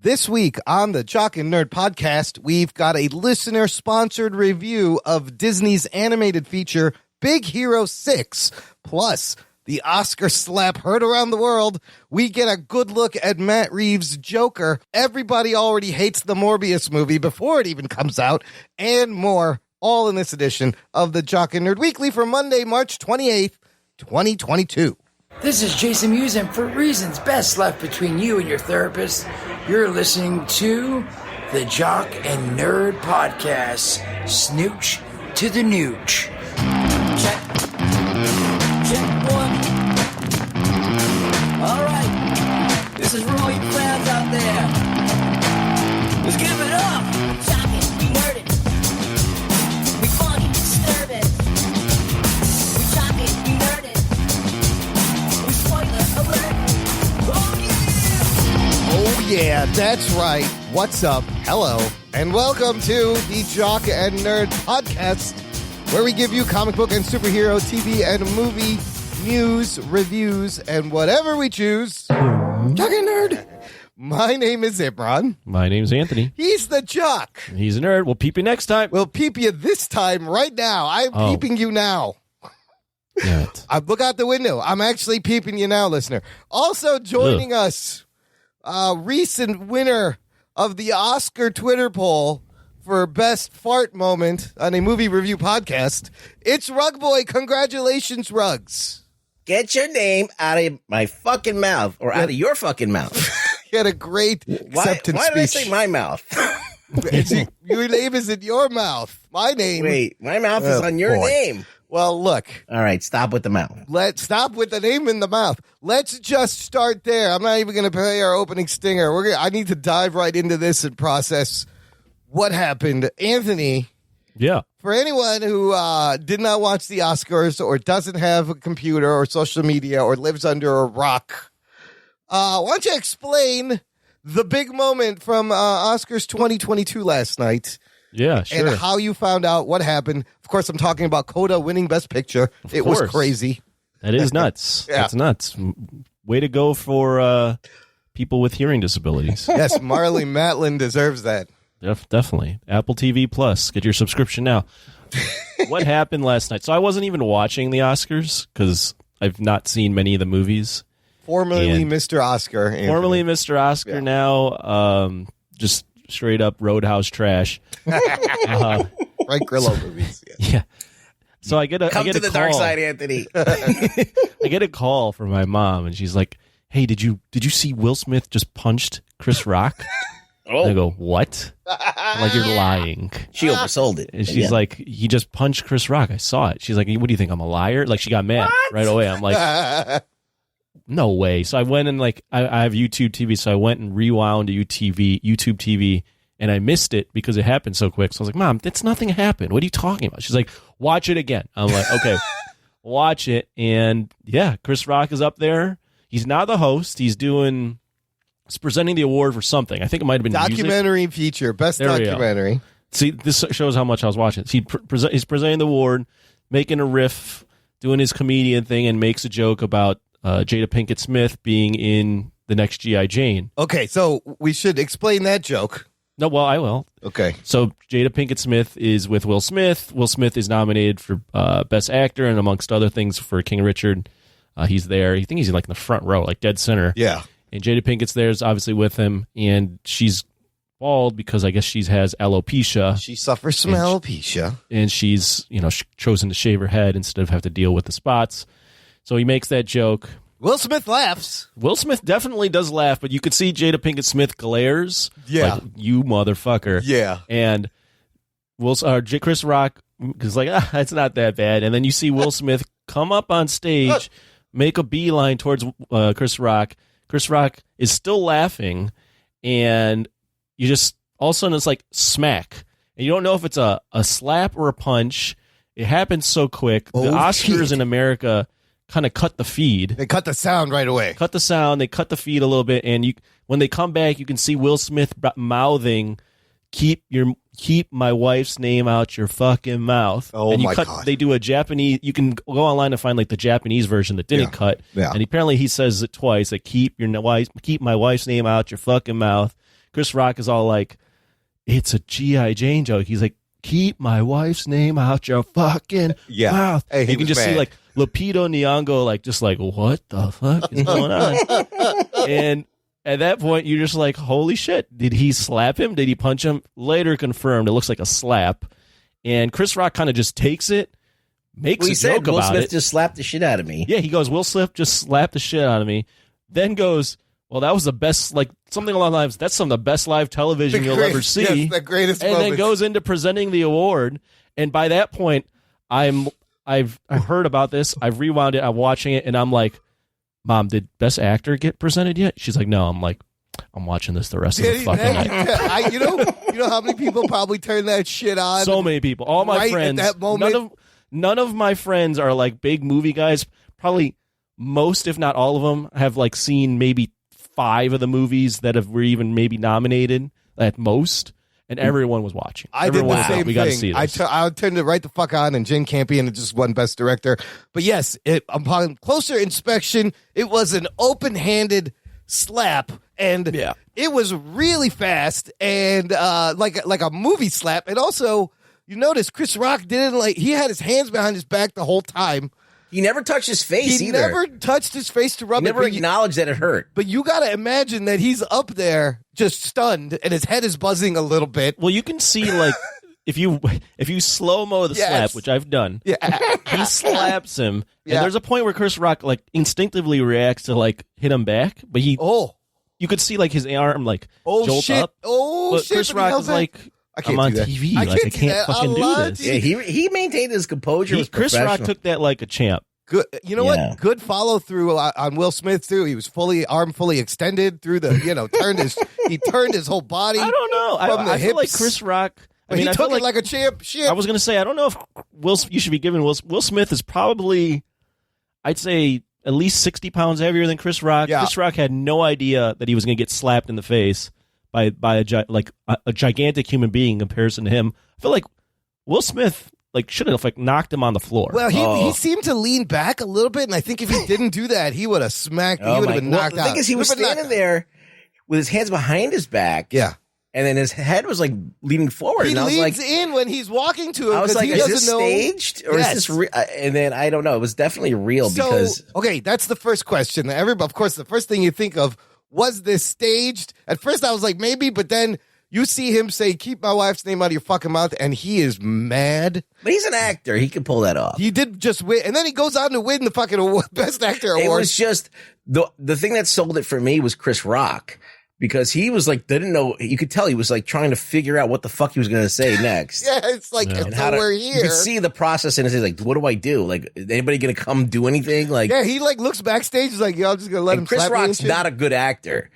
This week on the Jock and Nerd podcast, we've got a listener-sponsored review of Disney's animated feature, Big Hero 6. Plus, the Oscar slap heard around the world. We get a good look at Matt Reeves' Joker. Everybody already hates the Morbius movie before it even comes out, and more, all in this edition of the Jock and Nerd Weekly for Monday, March 28th, 2022. This is Jason Mewes, and for reasons best left between you and your therapist, you're listening to the Jock and Nerd Podcast. Snooch to the nooch. Check. Check one. All right. This is for all you fans out there. Let's give it up. Jock it, we nerd it. We funny, disturb it. We jock it, we nerd it. We spoiler alert. Oh, yeah, that's right. What's up? Hello, and welcome to the Jock and Nerd Podcast, where we give you comic book and superhero TV and movie news, reviews, and whatever we choose. Jock and Nerd. My name is Imran. My name's Anthony. He's the Jock. He's a nerd. We'll peep you next time. We'll peep you this time right now. I'm peeping you now. Damn it. Look out the window. I'm actually peeping you now, listener. Also joining us, recent winner of the Oscar Twitter poll for best fart moment on a movie review podcast. It's Rug Boy. Congratulations, Rugs. Get your name out of my fucking mouth, or out of your fucking mouth. He had a great acceptance Why did I speech. say my mouth? Your name is in your mouth. My name. Wait, my mouth is on your name. Well, look. All right, stop with the mouth. Let's stop with the name in the mouth. Let's just start there. I'm not even going to play our opening stinger. I need to dive right into this and process what happened. Anthony. Yeah. For anyone who did not watch the Oscars or doesn't have a computer or social media or lives under a rock, why don't you explain the big moment from Oscars 2022 last night? Yeah, sure. And how you found out what happened. Of course, I'm talking about Coda winning Best Picture. It was crazy. That is nuts. Yeah. That's nuts. Way to go for people with hearing disabilities. Yes, Marley Matlin deserves that. Definitely. Apple TV Plus. Get your subscription now. What happened last night? So I wasn't even watching the Oscars because I've not seen many of the movies. Formerly Mr. Oscar. Anthony. Formerly Mr. Oscar, now just straight up Roadhouse trash. Right, Grillo movies. Yeah. So I get a Come to the dark side, Anthony. I get a call from my mom, and she's like, "Hey, did you see Will Smith just punched Chris Rock?" Oh. And I go, "What?" I'm like, "You're lying." She oversold it. And she's like, "He just punched Chris Rock. I saw it." She's like, "What do you think? I'm a liar?" Like, she got mad right away. I'm like, "No way." So I went and I have YouTube TV, so I went and rewound to YouTube TV, and I missed it because it happened so quick. So I was like, "Mom, that's nothing happened. What are you talking about?" She's like, "Watch it again." I'm like, "Okay." Watch it. And yeah, Chris Rock is up there. He's now the host. He's presenting the award for something. I think it might have been documentary music. feature, best documentary. See, this shows how much I was watching. He's presenting the award, making a riff, doing his comedian thing, and makes a joke about Jada Pinkett Smith being in the next G.I. Jane. Okay, so we should explain that joke. No, well, I will. Okay. So Jada Pinkett Smith is with Will Smith. Will Smith is nominated for Best Actor and amongst other things for King Richard. He's there. I think he's in the front row, dead center. Yeah. And Jada Pinkett's there is obviously with him, and she's bald because I guess she has alopecia. She suffers from alopecia. And she's, chosen to shave her head instead of have to deal with the spots. So he makes that joke. Will Smith laughs. Will Smith definitely does laugh, but you could see Jada Pinkett Smith glares. Yeah. Like, you motherfucker. Yeah. And Chris Rock is like, it's not that bad. And then you see Will Smith come up on stage, make a beeline towards Chris Rock. Chris Rock is still laughing, and you just, all of a sudden it's like smack. And you don't know if it's a slap or a punch. It happens so quick. The Oscars in America kind of cut the feed. They cut the sound right away. Cut the sound. They cut the feed a little bit, and when they come back, you can see Will Smith mouthing, keep my wife's name out your fucking mouth." Oh, and my God. They do a Japanese. You can go online and find the Japanese version that didn't cut. Yeah. And apparently he says it twice. Like, keep my wife's name out your fucking mouth. Chris Rock is all like, it's a G.I. Jane joke. He's like, keep my wife's name out your fucking mouth. Hey, he you can was just see mad. like Lupito Nyong'o, like just like, what the fuck is going on? And at that point, you're just like, holy shit! Did he slap him? Did he punch him? Later confirmed, it looks like a slap. And Chris Rock kind of just takes it, makes Well, he a said joke Will about Smith it. just slapped the shit out of me. Yeah, he goes, Will Smith just slapped the shit out of me. Then goes, well, that was the best, like something along the lines. That's some of the best live television you'll ever see. Yes, the greatest and moments. then goes into presenting the award. And by that point, I've heard about this. I've rewound it. I'm watching it, and I'm like, Mom, did Best Actor get presented yet? She's like, no. I'm like, I'm watching this the rest of the fucking night. you know how many people probably turn that shit on? So many people. All my right friends. at that moment. None of my friends are like big movie guys. Probably most, if not all of them, have like seen maybe 5 of the movies that were even maybe nominated at most. And everyone was watching. I did Everyone the was same like, we got to thing. see this. I turned it right the fuck on, and Jane Campion had just won Best Director. But yes, upon closer inspection, it was an open-handed slap, and it was really fast and like a movie slap. And also, you notice Chris Rock he had his hands behind his back the whole time. He never touched his face He either. never touched his face to rub He never it. acknowledged that it hurt. But you got to imagine that he's up there just stunned, and his head is buzzing a little bit. Well, you can see like if you slow-mo the slap, which I've done, he slaps him. And there's a point where Chris Rock like instinctively reacts to like hit him back, but you could see like his arm like jolt shit. up. Oh but shit! Chris Rock is like, I'm on TV. I Like I can't do can't that. fucking I do love this. Yeah, he maintained his composure. Was Chris Rock professional. took that like a champ. Good. You know what? Good follow through on Will Smith too. He was arm fully extended through the. He turned his whole body. I don't know. I feel like Chris Rock. I mean, he I took feel it like a champ. Shit. I was gonna say I don't know if you should be giving Will Smith is probably, I'd say at least 60 pounds heavier than Chris Rock. Yeah. Chris Rock had no idea that he was gonna get slapped in the face by a gigantic human being in comparison to him. I feel like Will Smith like should have like knocked him on the floor. Well, he seemed to lean back a little bit, and I think if he didn't do that, he would have smacked. He would have been knocked The out. thing is, he was standing there with his hands behind his back. Yeah. And then his head was like leaning forward. He and I was leans like, in when he's walking to him. I was like, he is doesn't this know. staged or is this real? And then I don't know. It was definitely real because okay, that's the first question. Of course, the first thing you think of, was this staged? At first, I was like maybe, but then you see him say, "Keep my wife's name out of your fucking mouth," and he is mad. But he's an actor; he can pull that off. He did just win, and then he goes on to win the fucking Best Actor award. It was just the thing that sold it for me was Chris Rock. Because he was like, didn't know, you could tell he was like trying to figure out what the fuck he was going to say next. Yeah, it's like, And so we're here. You could see the process in his head, like, what do I do? Like, is anybody going to come do anything? Like, yeah, he like looks backstage, he's like, yeah, I'm just going to let him Chris slap me and Rock's shit. not a good actor.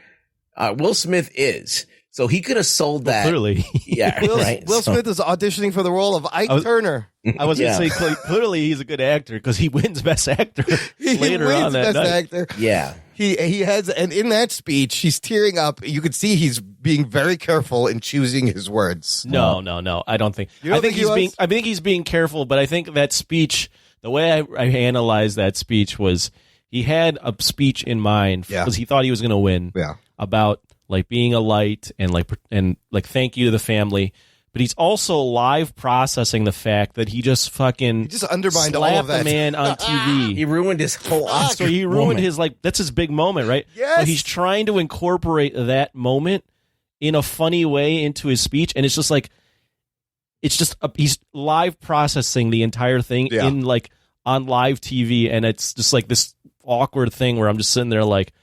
Will Smith is. So he could have sold that. Clearly. Yeah, right. Will Smith is auditioning for the role of Ike Turner. I was going to say clearly he's a good actor because he wins Best Actor later wins on that Best night. Actor. Yeah. He has, and in that speech, he's tearing up. You could see he's being very careful in choosing his words. No. I don't think. You don't I think think he was? I think he's being careful, but I think that speech, the way I analyzed that speech was he had a speech in mind because he thought he was going to win. Yeah. About like being a light and like thank you to the family. But he's also live processing the fact that he just undermined all of slapped that. the man on TV. He ruined his whole Oscar. So he ruined his that's his big moment, right? Yes. So he's trying to incorporate that moment in a funny way into his speech, and it's just like he's live processing the entire thing in like on live TV, and it's just like this awkward thing where I'm just sitting there like,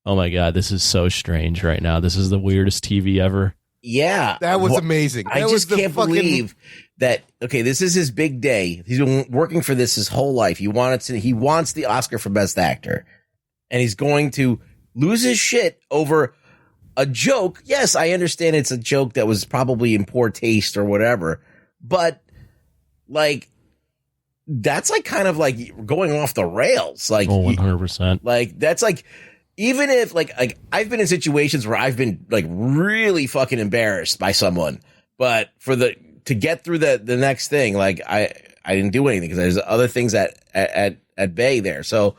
oh my god, this is so strange right now. This is the weirdest TV ever. Yeah. That was amazing. I That just was can't believe that, okay, this is his big day. He's been working for this his whole life. He wants the Oscar for Best Actor. And he's going to lose his shit over a joke. Yes, I understand it's a joke that was probably in poor taste or whatever. But, like, that's like kind of like going off the rails. Like, 100%. Like, that's like... Even if like I've been in situations where I've been like really fucking embarrassed by someone, but to get through the next thing, like I didn't do anything because there's other things at bay there. So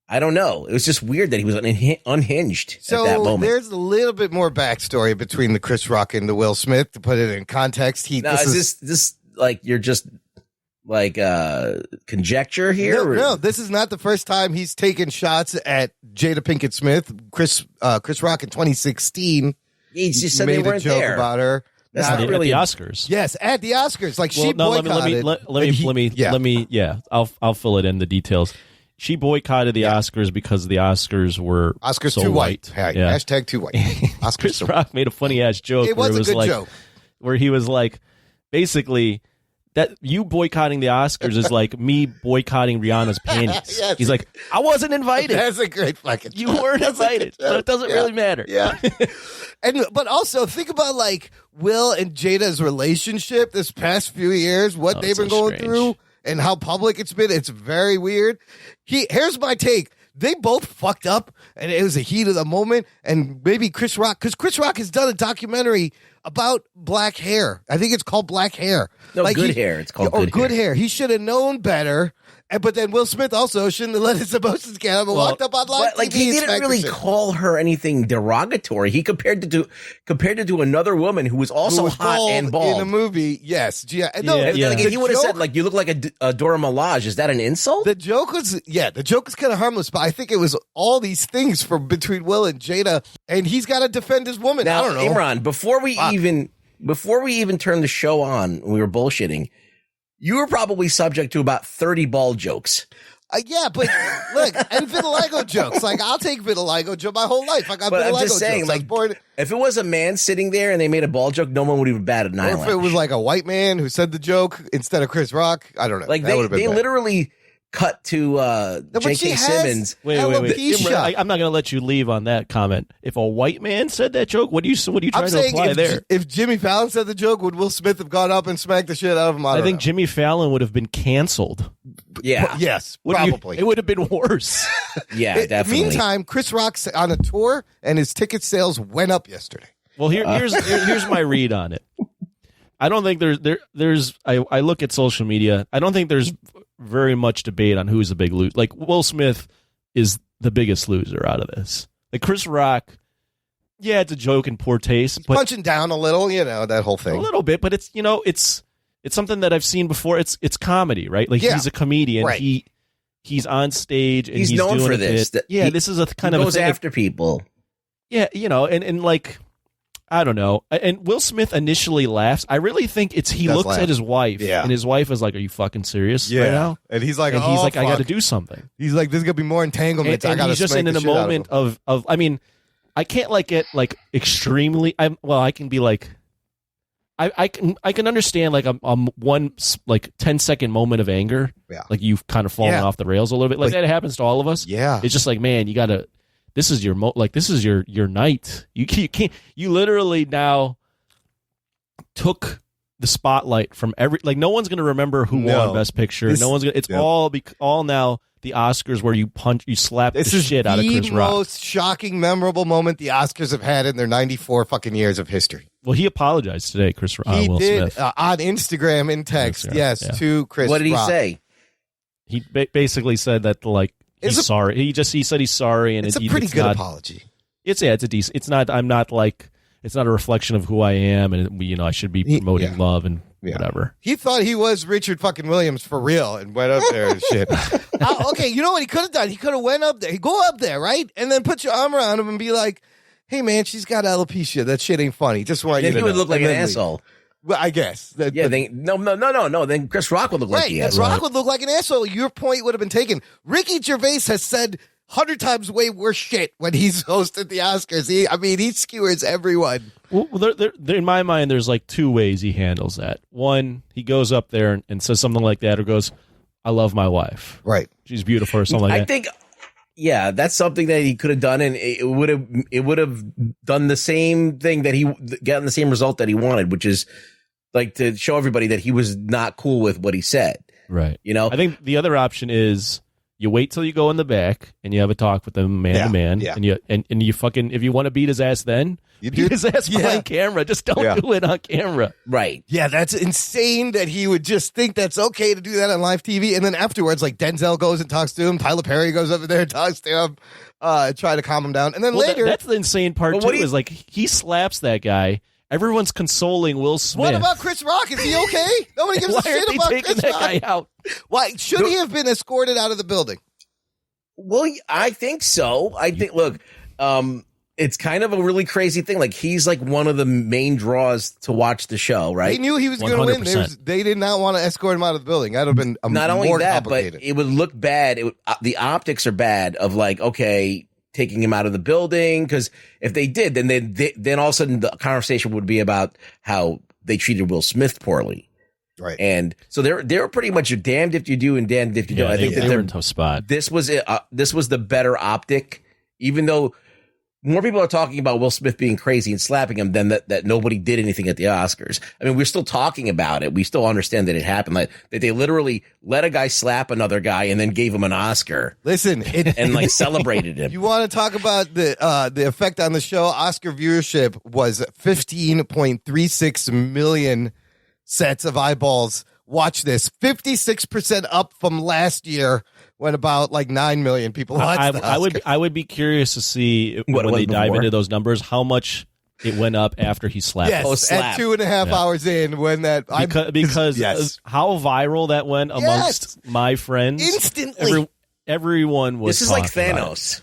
I don't know. It was just weird that he was unhinged So at that moment. there's a little bit more backstory between the Chris Rock and the Will Smith to put it in context. Now, is this like you're just like conjecture here? No, this is not the first time he's taken shots at Jada Pinkett Smith. Chris Rock in 2016. He just said made they weren't a joke there about her. That's At not really the Oscars. Yes, at the Oscars. Like Well, she no, boycotted. I'll fill it in the details. She boycotted the Oscars because the Oscars were Oscars so too white. Yeah. Hashtag too white. Oscars Chris too Rock made a funny ass joke. It where was it a was good like, joke. where he was like, basically, that you boycotting the Oscars is like me boycotting Rihanna's panties. Yes. He's like, I wasn't invited. That's a great fucking You weren't invited, so it doesn't really matter. Yeah. But also think about like Will and Jada's relationship this past few years, what they've it's been so going strange. through and how public it's been. It's very weird. Here's my take. They both fucked up and it was a heat of the moment. And maybe Chris Rock, because Chris Rock has done a documentary about black hair. I think it's called Black Hair. No, Good Hair. It's called Good Hair. He should have known better. But then Will Smith also shouldn't have let his emotions get him and walked up on live But like TV he didn't really inspection. call her anything derogatory. He compared it to another woman who was also Who was hot and bald. in a movie. Yes, yeah. No, Yeah. Like, the if he would have joke- said like you look like a Dora Milaje, is that an insult? the joke was kind of harmless, but I think it was all these things from between Will and Jada, and he's got to defend his woman. Now, I don't know. Imran, before we even turned the show on, we were bullshitting. You were probably subject to about 30 bald jokes. Yeah, but look, and vitiligo jokes. Like I'll take vitiligo joke my whole life. I got But vitiligo I'm just saying, jokes. I was like, born- if it was a man sitting there and they made a bald joke, no one would even bat an or eyelash. if it was like a white man who said the joke instead of Chris Rock, I don't know. Like That would've been they bad. literally cut to but she J.K. has Simmons. Wait. alopecia. Imran, I'm not going to let you leave on that comment. If a white man said that joke, what are you trying I'm to saying apply there? if Jimmy Fallon said the joke, would Will Smith have gone up and smacked the shit out of him? I don't think know. Jimmy Fallon would have been canceled. Yeah, Yes, Would you- probably. it would have been worse. yeah, definitely. Meantime, Chris Rock's on a tour, and his ticket sales went up yesterday. Well, here's my read on it. I don't think there's. I look at social media. I don't think there's very much debate on who's the big loser. Like Will Smith is the biggest loser out of this. Like Chris Rock, yeah, it's a joke in poor taste, but Punching down a little, that whole a thing. little bit. But it's something that I've seen before. It's comedy, right? Like Yeah. he's a comedian. Right. He's on stage and He's he's known doing for a this, bit. that Yeah, he- this is a kind He of a goes thing. after people. Yeah, and like, I don't know. And Will Smith initially laughs. I really think it's he Does looks laugh. at his wife, Yeah. and his wife is like, "Are you fucking serious right now?" and he's like, And he's like, "I got to fuck." do something." He's like, "There's gonna be more entanglements. I And got to he's just in a moment of. I mean, I can't like get like extremely. I can be like. I can understand like a one like 10-second moment of anger, Yeah. like you've kind of fallen Yeah. off the rails a little bit, like that happens to all of us. Yeah. It's just like, man, you gotta. This is your this is your night. You can't. You literally now took the spotlight from every. Like no one's gonna remember who No. won Best Picture. This- no one's gonna. It's Yep. all now the Oscars where you slap This the is shit out of the Chris Rock. most shocking, memorable moment the Oscars have had in their 94 fucking years of history. Well, he apologized today, He Will did Smith. on Instagram in text, Instagram, yes, yeah. to Chris. What did he Rock. say? He basically said that like he's It's a- sorry. He said he's sorry, and It's a pretty good not, apology. It's a decent. It's not. I'm not like. It's not a reflection of who I am, and I should be promoting yeah. love and Yeah. whatever. He thought he was Richard fucking Williams for real and went up there and shit. Okay, you know what he could have done? He could have went up there. He go up there, right? And then put your arm around him and be like, "Hey, man, she's got alopecia. That shit ain't funny. Just want you Then to he would know." look like And an then leave. asshole. Well, I guess. Yeah, no. Then Chris Rock would look like Right, the and asshole. Rock would look like an asshole. Your point would have been taken. Ricky Gervais has said 100 times way worse shit when he's hosted the Oscars. He skewers everyone. Well, there, in my mind, there's like two ways he handles that. One, he goes up there and says something like that, or goes, "I love my wife. Right. She's beautiful," or something like I that. think, yeah, that's something that he could have done, and it would have done the same thing that he gotten the same result that he wanted, which is like to show everybody that he was not cool with what he said. Right. You know, I think the other option is you wait till you go in the back and you have a talk with him man to man, yeah. and you fucking if you want to beat his ass then, You Keep his ass Yeah. behind camera. Just don't do it on camera. Right. Yeah, that's insane that he would just think that's okay to do that on live TV. And then afterwards, like Denzel goes and talks to him. Tyler Perry goes over there and talks to him, try to calm him down. And then later. That's the insane part, But too, what do you- is like he slaps that guy. Everyone's consoling Will Smith. What about Chris Rock? Is he okay? Nobody gives Why a shit aren't they about taking Chris that Rock. guy out? Why should he have been escorted out of the building? Well, I think so. I think, look, it's kind of a really crazy thing. Like, he's like one of the main draws to watch the show, right? They knew he was going to win. 100%. They did not want to escort him out of the building. That would have been Not only more that, complicated. but it would look bad. The optics are bad of like, okay, taking him out of the building. Because if they did, then all of a sudden the conversation would be about how they treated Will Smith poorly. Right. And so they're pretty much damned if you do and damned if you don't. I think that they were they're in a tough spot. this was the better optic, even though more people are talking about Will Smith being crazy and slapping him than that nobody did anything at the Oscars. I mean, we're still talking about it. We still understand that it happened. Like that they literally let a guy slap another guy and then gave him an Oscar Listen, and like celebrated him. you want to talk about the effect on the show? Oscar viewership was 15.36 million sets of eyeballs. Watch this, 56% up from last year when about like 9 million people watched the Oscar. I would be curious to see What it when was they dive before? into those numbers how much it went up after he slapped. Yes, Oh, at slap. 2.5 hours in when that Because yes. how viral that went amongst my friends. Instantly. Everyone was. This is like talking about it. Thanos.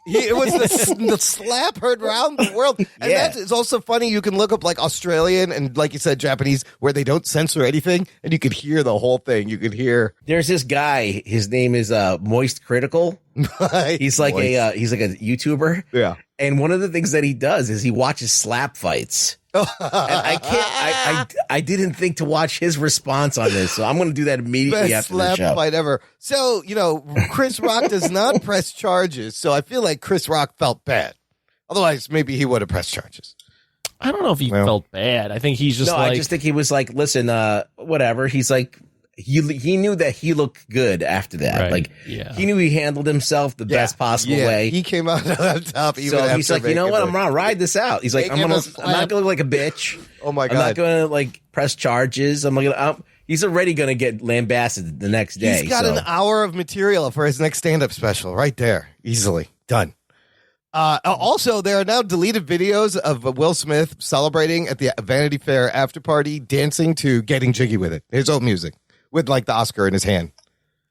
It was the slap heard around the world. And Yeah. it's also funny. You can look up like Australian and like you said, Japanese, where they don't censor anything. And you could hear the whole thing. You could hear. There's this guy. His name is Moist Critical. He's like a YouTuber. Yeah. And one of the things that he does is he watches slap fights. And I didn't think to watch his response on this, so I'm going to do that immediately Best after the slap show. fight ever. So, Chris Rock does not press charges. So I feel like Chris Rock felt bad. Otherwise, maybe he would have pressed charges. I don't know if he Well. felt bad. I think he's just No, like. I just think he was like, listen, whatever. He's like, he knew that he looked good after that. Right, Like, yeah. he knew he handled himself the best possible way. He came out on top even So after he's like, you know making what? the- I'm gonna ride this out. He's like, I'm Making not a slap. going to look like a bitch. Oh my I'm not God. going to like press charges. He's already going to get lambasted the next day. He's got so. an hour of material for his next stand-up special right there. Easily. Done. Also, there are now deleted videos of Will Smith celebrating at the Vanity Fair after party, dancing to Getting Jiggy With It. His own music with like the Oscar in his hand.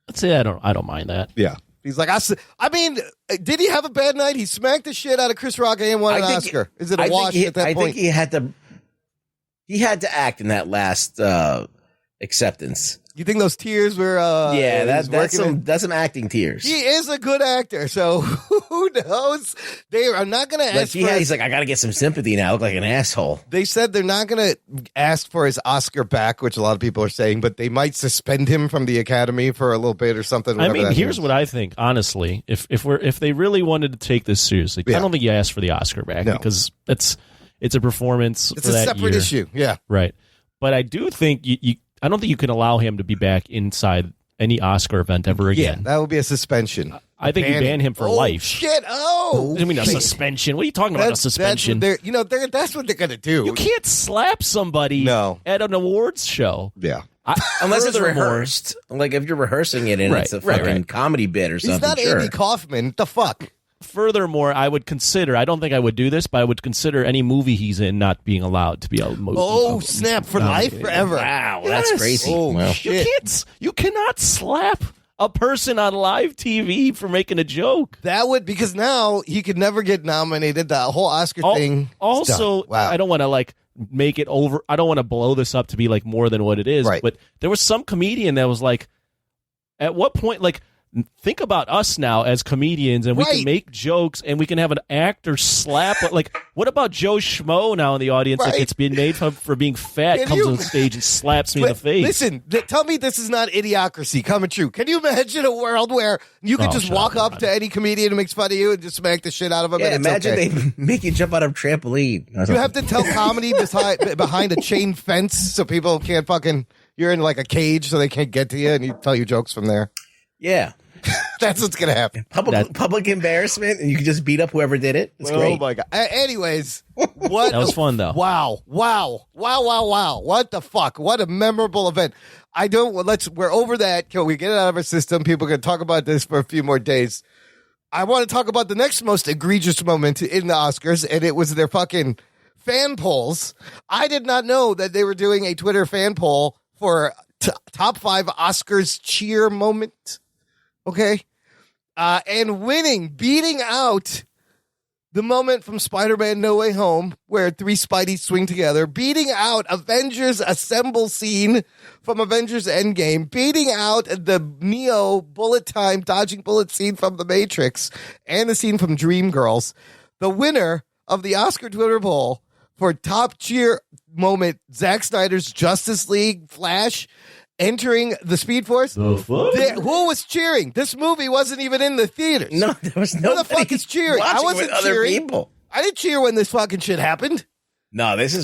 Let's say I don't mind that. Yeah. He's like, I mean, did he have a bad night? He smacked the shit out of Chris Rock and won an Oscar. Is it a wash at that I point? think he had to act in that last acceptance. You think those tears were Yeah, he's that's working that's some acting tears. He is a good actor, so who knows? They are not going to Like, ask for he's like, I got to get some sympathy now. I look like an asshole. They said they're not going to ask for his Oscar back, which a lot of people are saying, but they might suspend him from the Academy for a little bit or something. I mean, here's what I think. Honestly, if they really wanted to take this seriously, Yeah. I don't think you ask for the Oscar back No. because it's a performance. It's for a that separate year. issue. Yeah. Right? But I do think I don't think you can allow him to be back inside any Oscar event ever Yeah, again. that would be a suspension. I think you ban him for life. Shit. Oh. I mean, a suspension. What are you talking about? A suspension? That's what they're going to do. You can't slap somebody No. at an awards show. Yeah. Unless it's Furthermore- rehearsed. Like if you're rehearsing it and Right, it's a right, fucking right. comedy bit or He's something. not sure. Andy Kaufman. What the fuck? Furthermore, I would consider, I don't think I would do this, but I would consider any movie he's in not being allowed to be a movie. Oh, snap. For life? Forever. Wow, Yes. that's crazy. Oh, Well, shit. You cannot slap a person on live TV for making a joke. That would, because now he could never get nominated. The whole Oscar thing. is Also, done. Wow. I don't want to make it over. I don't want to blow this up to be like more than what it is. Right. But there was some comedian that was like, at what point, think about us now as comedians, and we Right. can make jokes, and we can have an actor slap. Like, what about Joe Schmo now in the audience that Right. gets being made fun for being fat, Can comes you- on stage and slaps me in the But face? Listen, tell me this is not idiocracy coming true. Can you imagine a world where you could Oh, just shut walk up, up to any comedian who makes fun of you and just smack the shit out of him? yeah, and it's imagine okay? they make you jump out of a trampoline. You have to tell comedy behind a chain fence so people can't fucking. You're in like a cage so they can't get to you, and you tell your jokes from there. Yeah. That's what's gonna happen. Public embarrassment, and you can just beat up whoever did it. It's Oh great. my god. Anyways, what That was fun, though. Wow. What the fuck? What a memorable event. We're over that. Can we get it out of our system? People can talk about this for a few more days. I want to talk about the next most egregious moment in the Oscars, and it was their fucking fan polls. I did not know that they were doing a Twitter fan poll for top 5 Oscars cheer moment. Okay. And beating out the moment from Spider-Man No Way Home where 3 Spideys swing together, beating out Avengers Assemble scene from Avengers Endgame, beating out the Neo bullet time dodging bullet scene from The Matrix, and the scene from Dreamgirls. The winner of the Oscar Twitter poll for top cheer moment, Zack Snyder's Justice League Flash entering the Speed Force. Who was cheering? This movie wasn't even in the theaters. No, there was Who no the fuck is cheering? I wasn't other cheering. people. I didn't cheer when this fucking shit happened. No, this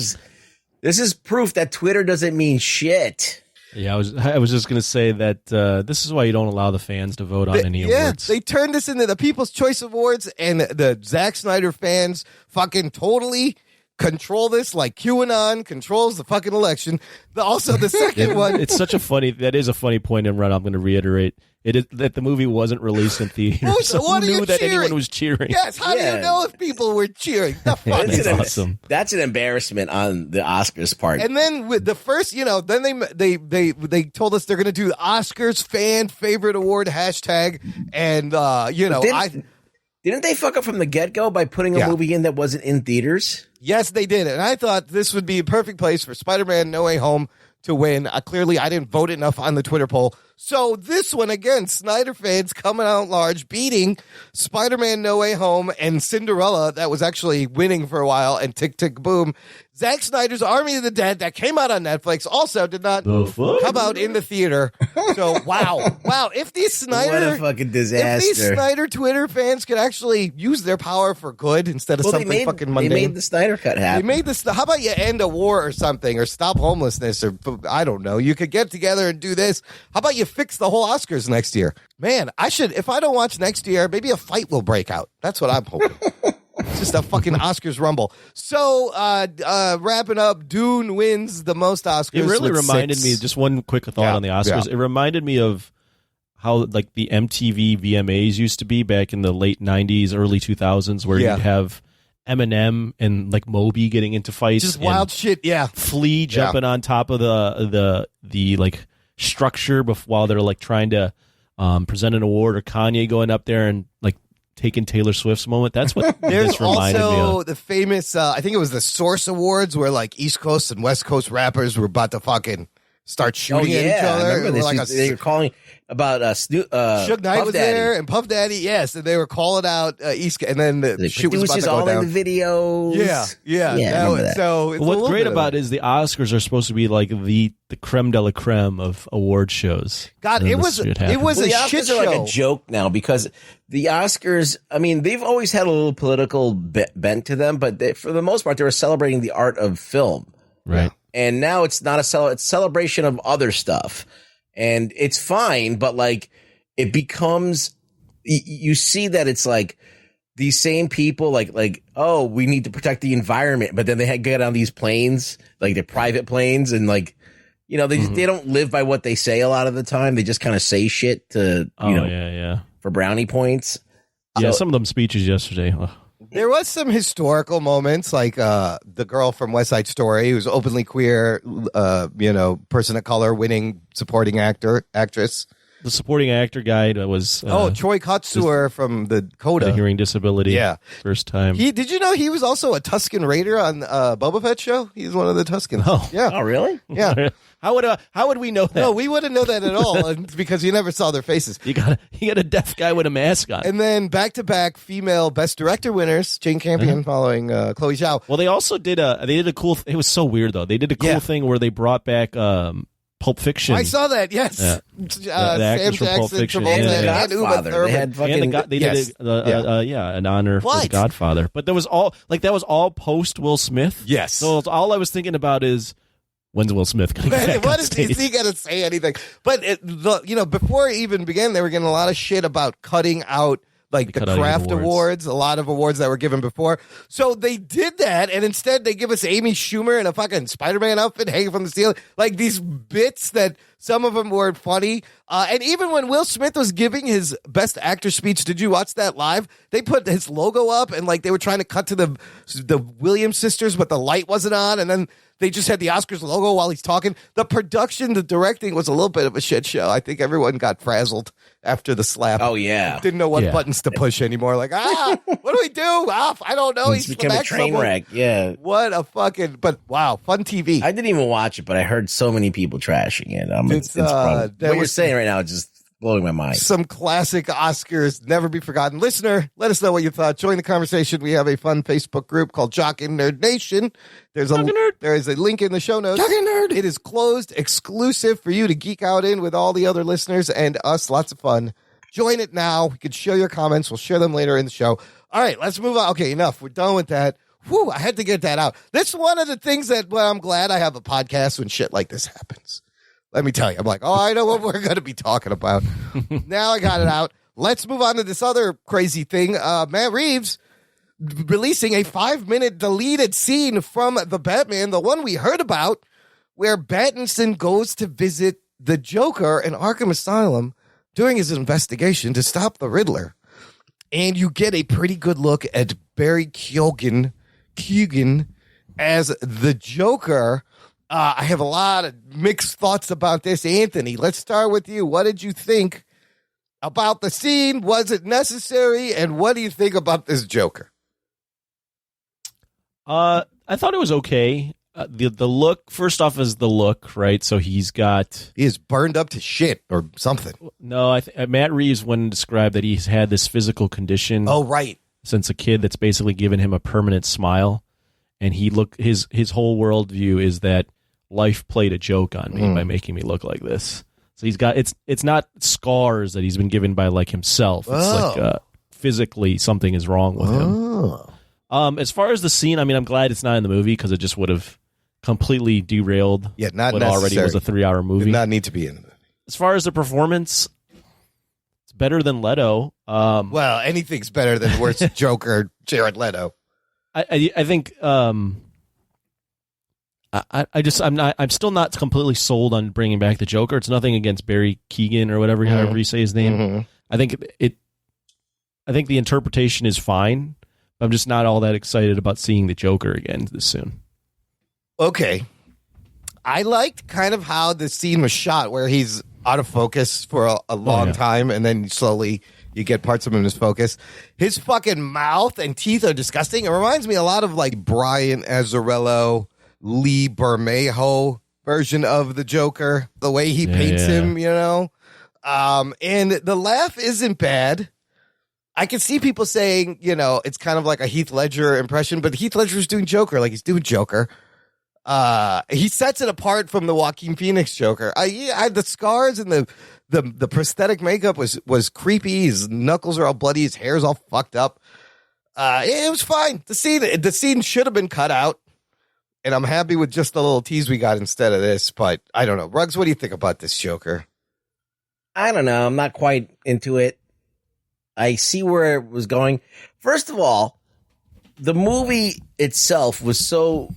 is proof that Twitter doesn't mean shit. Yeah, I was just gonna say that this is why you don't allow the fans to vote on any awards. They turned this into the People's Choice Awards, and the Zack Snyder fans fucking totally control this like QAnon controls the fucking election. Also, the second one. That is a funny point in run. I'm going to reiterate it is that the movie wasn't released in theaters. So what who are you knew that cheering? anyone was cheering? Yes, how do you know if people were cheering? The fuck That's is awesome. That's an embarrassment on the Oscars part. And then with the first, then they told us they're going to do the Oscars fan favorite award hashtag, and Didn't they fuck up from the get-go by putting a movie in that wasn't in theaters? Yes, they did. And I thought this would be a perfect place for Spider-Man No Way Home to win. Clearly, I didn't vote enough on the Twitter poll. So this one, again, Snyder fans coming out large, beating Spider-Man No Way Home and Cinderella, that was actually winning for a while, and Tick, Tick, Boom. Zack Snyder's Army of the Dead, that came out on Netflix, also did not come out in the theater. So, wow. If these Snyder... What a fucking disaster. If these Snyder Twitter fans could actually use their power for good instead of something fucking mundane. They made the Snyder Cut happen. How about you end a war or something, or stop homelessness, or I don't know. You could get together and do this. How about you fix the whole Oscars next year? Man, if I don't watch next year, maybe a fight will break out. That's what I'm hoping. It's just a fucking Oscars rumble. So, wrapping up, Dune wins the most Oscars. It really with reminded 6. me, just one quick thought on the Oscars. Yeah. It reminded me of how like the MTV VMAs used to be back in the late 90s, early 2000s, where you'd have Eminem and like Moby getting into fights. Just wild shit, yeah. Flea jumping on top of the like structure while they're like trying to present an award, or Kanye going up there and like taking Taylor Swift's moment. That's what this reminded me also of. the famous, I think it was the Source Awards, where like East Coast and West Coast rappers were about to fucking start shooting at each other. I remember this. Like they were calling about Suge Knight was Daddy. there, and Puff Daddy, yes, and they were calling out East, and then the shit was about to go all down. in the videos. Yeah. that. So it's What's great about it is the Oscars are supposed to be like the creme de la creme of award shows. God, it was a the shit Oscars show. are like a joke now, because the Oscars, I mean, they've always had a little political bent to them, but for the most part, they were celebrating the art of film. Right. And now it's not it's celebration of other stuff. And it's fine, but like it becomes, you see that it's like these same people like, oh, we need to protect the environment. But then they get on these planes, like they're private planes, and like, they don't live by what they say a lot of the time. They just kind of say shit to, for brownie points. Yeah, some of them speeches yesterday. Ugh. There was some historical moments, like the girl from West Side Story, who's openly queer, person of color, winning supporting actress. The supporting actor guy was Troy Kotsur from the Coda, the hearing disability. Yeah, first time. Did you know he was also a Tusken Raider on Boba Fett show? He's one of the Tuskens. Oh, yeah. Oh, really? Yeah. How would we know that? No, we wouldn't know that at all because you never saw their faces. You got a deaf guy with a mask on. And then back-to-back female Best Director winners, Jane Campion following Chloe Zhao. Well, they also did a cool. It was so weird though. They did a cool thing where they brought back Pulp Fiction. I saw that. Yes, Yeah. the actors from Pulp Fiction. Travolta, And and Uma Godfather. Thurman. They had fucking they did an honor for The Godfather. But that was all post Will Smith. Yes. So all I was thinking about is, When's Will Smith going to get back What on is stage? he going to say anything? But before it even began, they were getting a lot of shit about cutting out like the cut out craft awards. awards, a lot of awards that were given before. So they did that, and instead they give us Amy Schumer in a fucking Spider-Man outfit hanging from the ceiling. Like these bits that some of them weren't funny. And even when Will Smith was giving his Best Actor speech, did you watch that live? They put his logo up, and like they were trying to cut to the Williams sisters, but the light wasn't on, and then they just had the Oscars logo while he's talking. The production, the directing was a little bit of a shit show. I think everyone got frazzled after the slap. Oh, yeah. Didn't know what Yeah. buttons to push anymore. Like, what do we do? I don't know. It's become a train wreck. Yeah. What a fucking, but wow, fun TV. I didn't even watch it, but I heard so many people trashing it. It's, what there you're was- saying right now is just blowing my mind. Some classic Oscars, never be forgotten. Listener, let us know what you thought. Join the conversation. We have a fun Facebook group called Jock and Nerd Nation. There is a link in the show notes. Jock and Nerd. It is closed, exclusive for you to geek out in with all the other listeners and us. Lots of fun. Join it now. We can show your comments. We'll share them later in the show. All right, let's move on. Okay, enough. We're done with that. Whew, I had to get that out. This is one of the things that I'm glad I have a podcast when shit like this happens. Let me tell you, I'm like, I know what we're going to be talking about. Now I got it out. Let's move on to this other crazy thing. Matt Reeves releasing a 5-minute deleted scene from The Batman, the one we heard about, where Pattinson goes to visit the Joker in Arkham Asylum during his investigation to stop the Riddler. And you get a pretty good look at Barry Keoghan as the Joker. I have a lot of mixed thoughts about this. Anthony, let's start with you. What did you think about the scene? Was it necessary? And what do you think about this Joker? I thought it was okay. The look, first off, is the look, right? So he's got... He is burned up to shit or something. No, Matt Reeves, when described that he's had this physical condition Oh, right. since a kid that's basically given him a permanent smile. And his whole worldview is that life played a joke on me by making me look like this. So he's got... It's not scars that he's been given by like himself. It's like physically something is wrong with him. As far as the scene, I mean, I'm glad it's not in the movie because it just would have completely derailed Not what already was a 3-hour movie. Did not need to be in the movie. As far as the performance, it's better than Leto. Well, anything's better than worst Joker, Jared Leto. I think I'm still not completely sold on bringing back the Joker. It's nothing against Barry Keoghan or whatever, however you say his name. Mm-hmm. I think the interpretation is fine. I'm just not all that excited about seeing the Joker again this soon. Okay. I liked kind of how the scene was shot where he's out of focus for a long time and then slowly you get parts of him in his focus. His fucking mouth and teeth are disgusting. It reminds me a lot of like Brian Azzarello, Lee Bermejo version of the Joker, the way he paints him, you know? And the laugh isn't bad. I can see people saying, you know, it's kind of like a Heath Ledger impression, but Heath Ledger's doing Joker, like he's doing Joker. He sets it apart from the Joaquin Phoenix Joker. The scars and the prosthetic makeup was creepy. His knuckles are all bloody. His hair's all fucked up. It was fine. The scene should have been cut out, and I'm happy with just the little tease we got instead of this. But I don't know, Ruggs. What do you think about this Joker? I don't know. I'm not quite into it. I see where it was going. First of all, the movie itself was so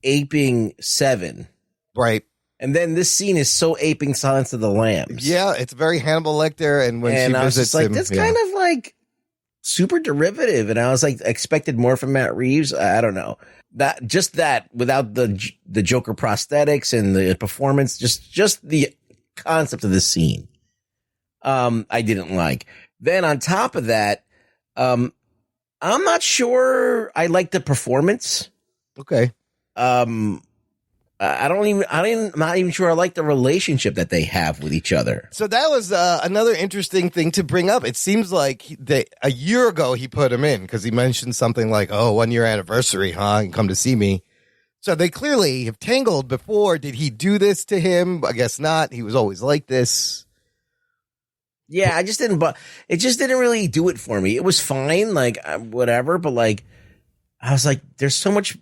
aping Seven. Right. And then this scene is so aping Silence of the Lambs. Yeah, it's very Hannibal Lecter. And when she I was visits just like, him, that's kind of like super derivative. And I was like, expected more from Matt Reeves. I don't know. That without the Joker prosthetics and the performance, just the concept of the scene. I didn't like. Then on top of that, I'm not sure I like the performance. Okay. I'm not even sure I like the relationship that they have with each other. So that was another interesting thing to bring up. It seems like a year ago he put him in because he mentioned something like, 1 year anniversary, huh? And come to see me. So they clearly have tangled before. Did he do this to him? I guess not. He was always like this. Yeah, it just didn't really do it for me. It was fine, like whatever, but like I was like, there's so much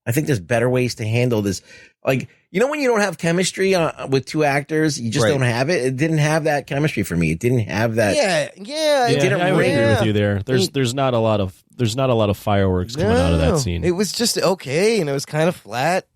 I think there's better ways to handle this. Like, when you don't have chemistry with two actors, you just don't have it. It didn't have that chemistry for me. It didn't have that. Yeah. I would agree with you there. There's not a lot of fireworks coming out of that scene. It was just okay, and it was kind of flat.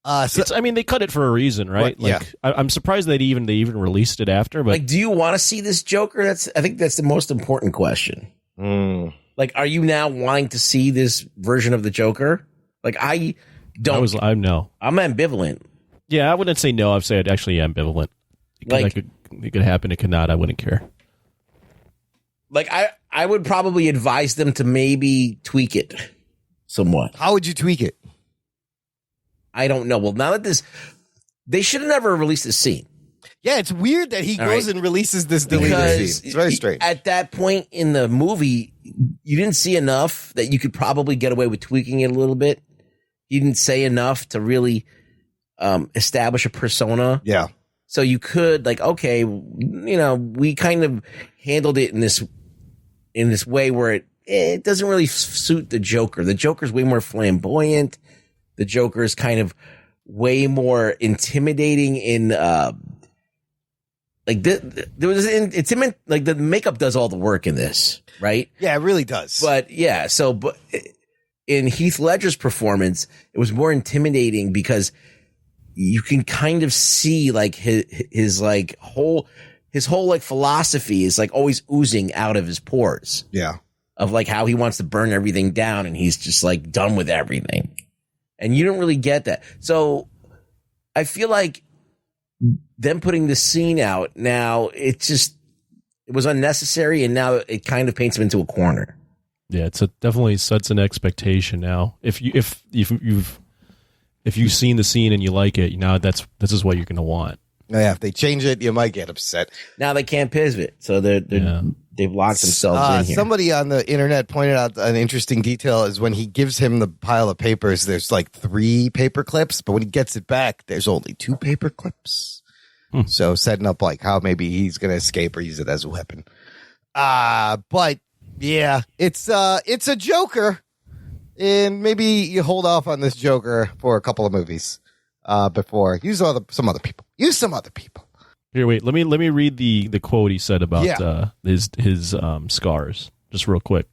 They cut it for a reason, right? I'm surprised they even released it after. But do you want to see this Joker? I think that's the most important question. Like, are you now wanting to see this version of the Joker? Like, I don't. I'm ambivalent. Yeah, I wouldn't say no. I'd say I'd actually ambivalent. It could happen. It could not. I wouldn't care. Like, I would probably advise them to maybe tweak it somewhat. How would you tweak it? I don't know. Well, now that they should have never released this scene. Yeah, it's weird that he goes and releases this deleted scene. It's very strange. At that point in the movie, you didn't see enough that you could probably get away with tweaking it a little bit. You didn't say enough to really establish a persona. Yeah. So you could, like, okay, we kind of handled it in this way where it doesn't really suit the Joker. The Joker's way more flamboyant. The Joker is kind of way more intimidating in there was like the makeup does all the work in this, right? Yeah, it really does. But in Heath Ledger's performance, it was more intimidating because you can kind of see like his whole philosophy is like always oozing out of his pores. Yeah. Of like how he wants to burn everything down and he's just like done with everything. And you don't really get that. So I feel like them putting the scene out now, it was unnecessary, and now it kind of paints him into a corner. Yeah, definitely sets an expectation now. If you've seen the scene and you like it, this is what you're going to want. Yeah, if they change it, you might get upset. Now they can't pivot, so they've locked themselves in here. Somebody on the internet pointed out an interesting detail is when he gives him the pile of papers, there's like 3 paper clips, but when he gets it back, there's only 2 paper clips. So setting up like how maybe he's going to escape or use it as a weapon. But yeah, it's a Joker, and maybe you hold off on this Joker for a couple of movies before use some other people. Use some other people. Here, wait. Let me read the quote he said about his scars just real quick.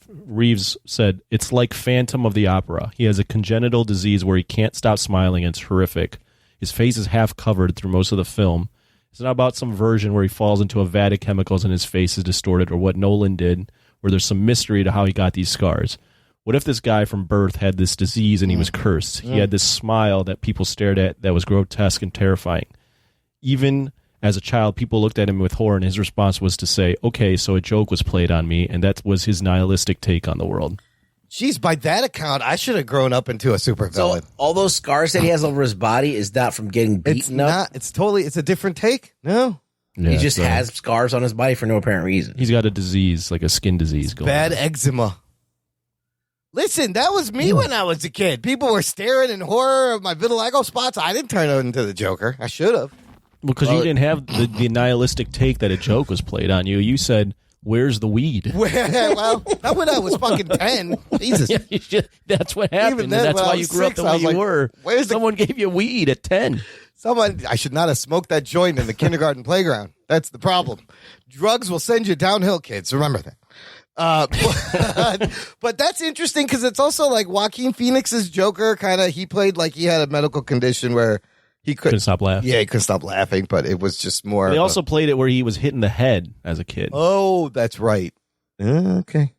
Reeves said, "It's like Phantom of the Opera. He has a congenital disease where he can't stop smiling, and it's horrific. His face is half covered through most of the film. It's not about some version where he falls into a vat of chemicals and his face is distorted, or what Nolan did, where there's some mystery to how he got these scars. What if this guy from birth had this disease and he was cursed? He had this smile that people stared at that was grotesque and terrifying. Even as a child, people looked at him with horror, and his response was to say, okay, so a joke was played on me, and that was his nihilistic take on the world." Jeez, by that account, I should have grown up into a supervillain. So all those scars that he has over his body is not from getting beaten up? It's a different take. No. Yeah, he just has scars on his body for no apparent reason. He's got a disease, like a skin disease going Bad on. eczema. Listen, that was me when I was a kid. People were staring in horror at my vitiligo spots. I didn't turn it into the Joker. I should have. Well, because you didn't have the nihilistic take that a joke was played on you. You said, "Where's the weed?" Well, not when I was fucking 10. Jesus. Yeah, that's what happened. Even then, and that's when why I you was grew 6, up the way you were. Someone gave you weed at 10. I should not have smoked that joint in the kindergarten playground. That's the problem. Drugs will send you downhill, kids. Remember that. But that's interesting because it's also like Joaquin Phoenix's Joker. He played like he had a medical condition where he couldn't stop laughing. Yeah, he couldn't stop laughing, but it was just more. They also played it where he was hit in the head as a kid. Oh, that's right. Okay.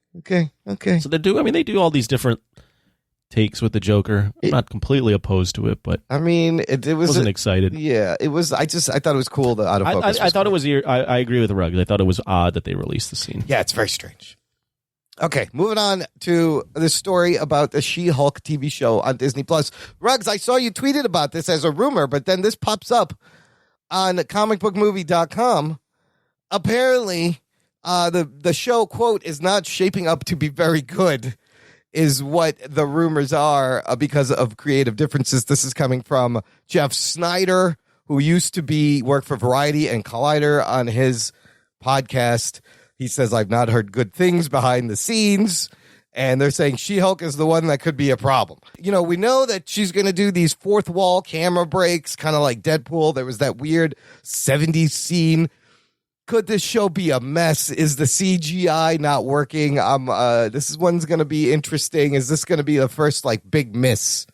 So they do all these different takes with the Joker. I'm not completely opposed to it, but I mean, it wasn't excited. Yeah, it was. I thought it was cool. The out of focus. I thought it was. I agree with Ruggs. I thought it was odd that they released the scene. Yeah, it's very strange. Okay, moving on to this story about the She-Hulk TV show on Disney Plus. Ruggs, I saw you tweeted about this as a rumor, but then this pops up on comicbookmovie.com. Apparently, the show, quote, is not shaping up to be very good, is what the rumors are because of creative differences. This is coming from Jeff Snyder, who used to work for Variety and Collider on his podcast. He says, I've not heard good things behind the scenes. And they're saying She-Hulk is the one that could be a problem. You know, we know that she's going to do these fourth wall camera breaks, kind of like Deadpool. There was that weird 70s scene. Could this show be a mess? Is the CGI not working? This one's going to be interesting. Is this going to be the first like big miss?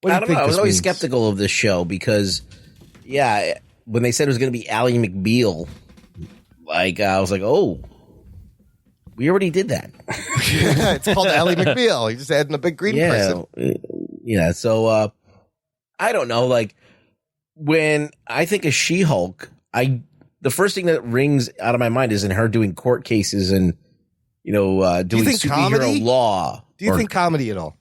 What do I you don't think know. I was this always means? skeptical of this show because, yeah, when they said it was going to be Ally McBeal, like I was like, oh, we already did that. It's called Ally McBeal. He's just adding a big green person. Yeah. So I don't know. Like when I think of She-Hulk, the first thing that rings out of my mind is in her doing court cases and doing think superhero comedy? law. Do you think comedy at all?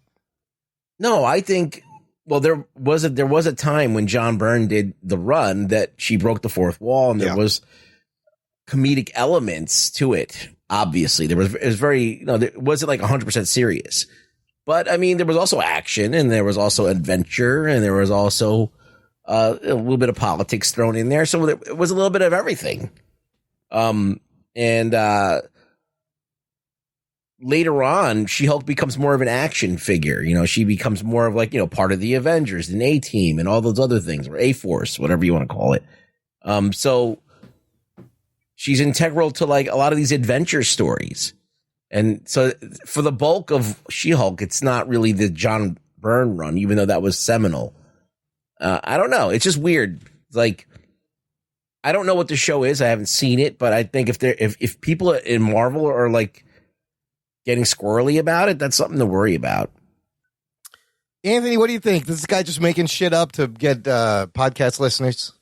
No, I think. Well, there was a time when John Byrne did the run that she broke the fourth wall, and there was comedic elements to it. Obviously, it was very it wasn't like 100% serious, but I mean there was also action, and there was also adventure, and there was also a little bit of politics thrown in there, so it was a little bit of everything. Later on, She-Hulk becomes more of an action figure. You know, she becomes more of like, part of the Avengers and A-Team and all those other things, or A-Force, whatever you want to call it. So she's integral to like a lot of these adventure stories. And so for the bulk of She-Hulk, it's not really the John Byrne run, even though that was seminal. I don't know. It's just weird. Like, I don't know what the show is. I haven't seen it, but I think if people in Marvel are like getting squirrely about it, that's something to worry about. Anthony, what do you think? This guy just making shit up to get podcast listeners?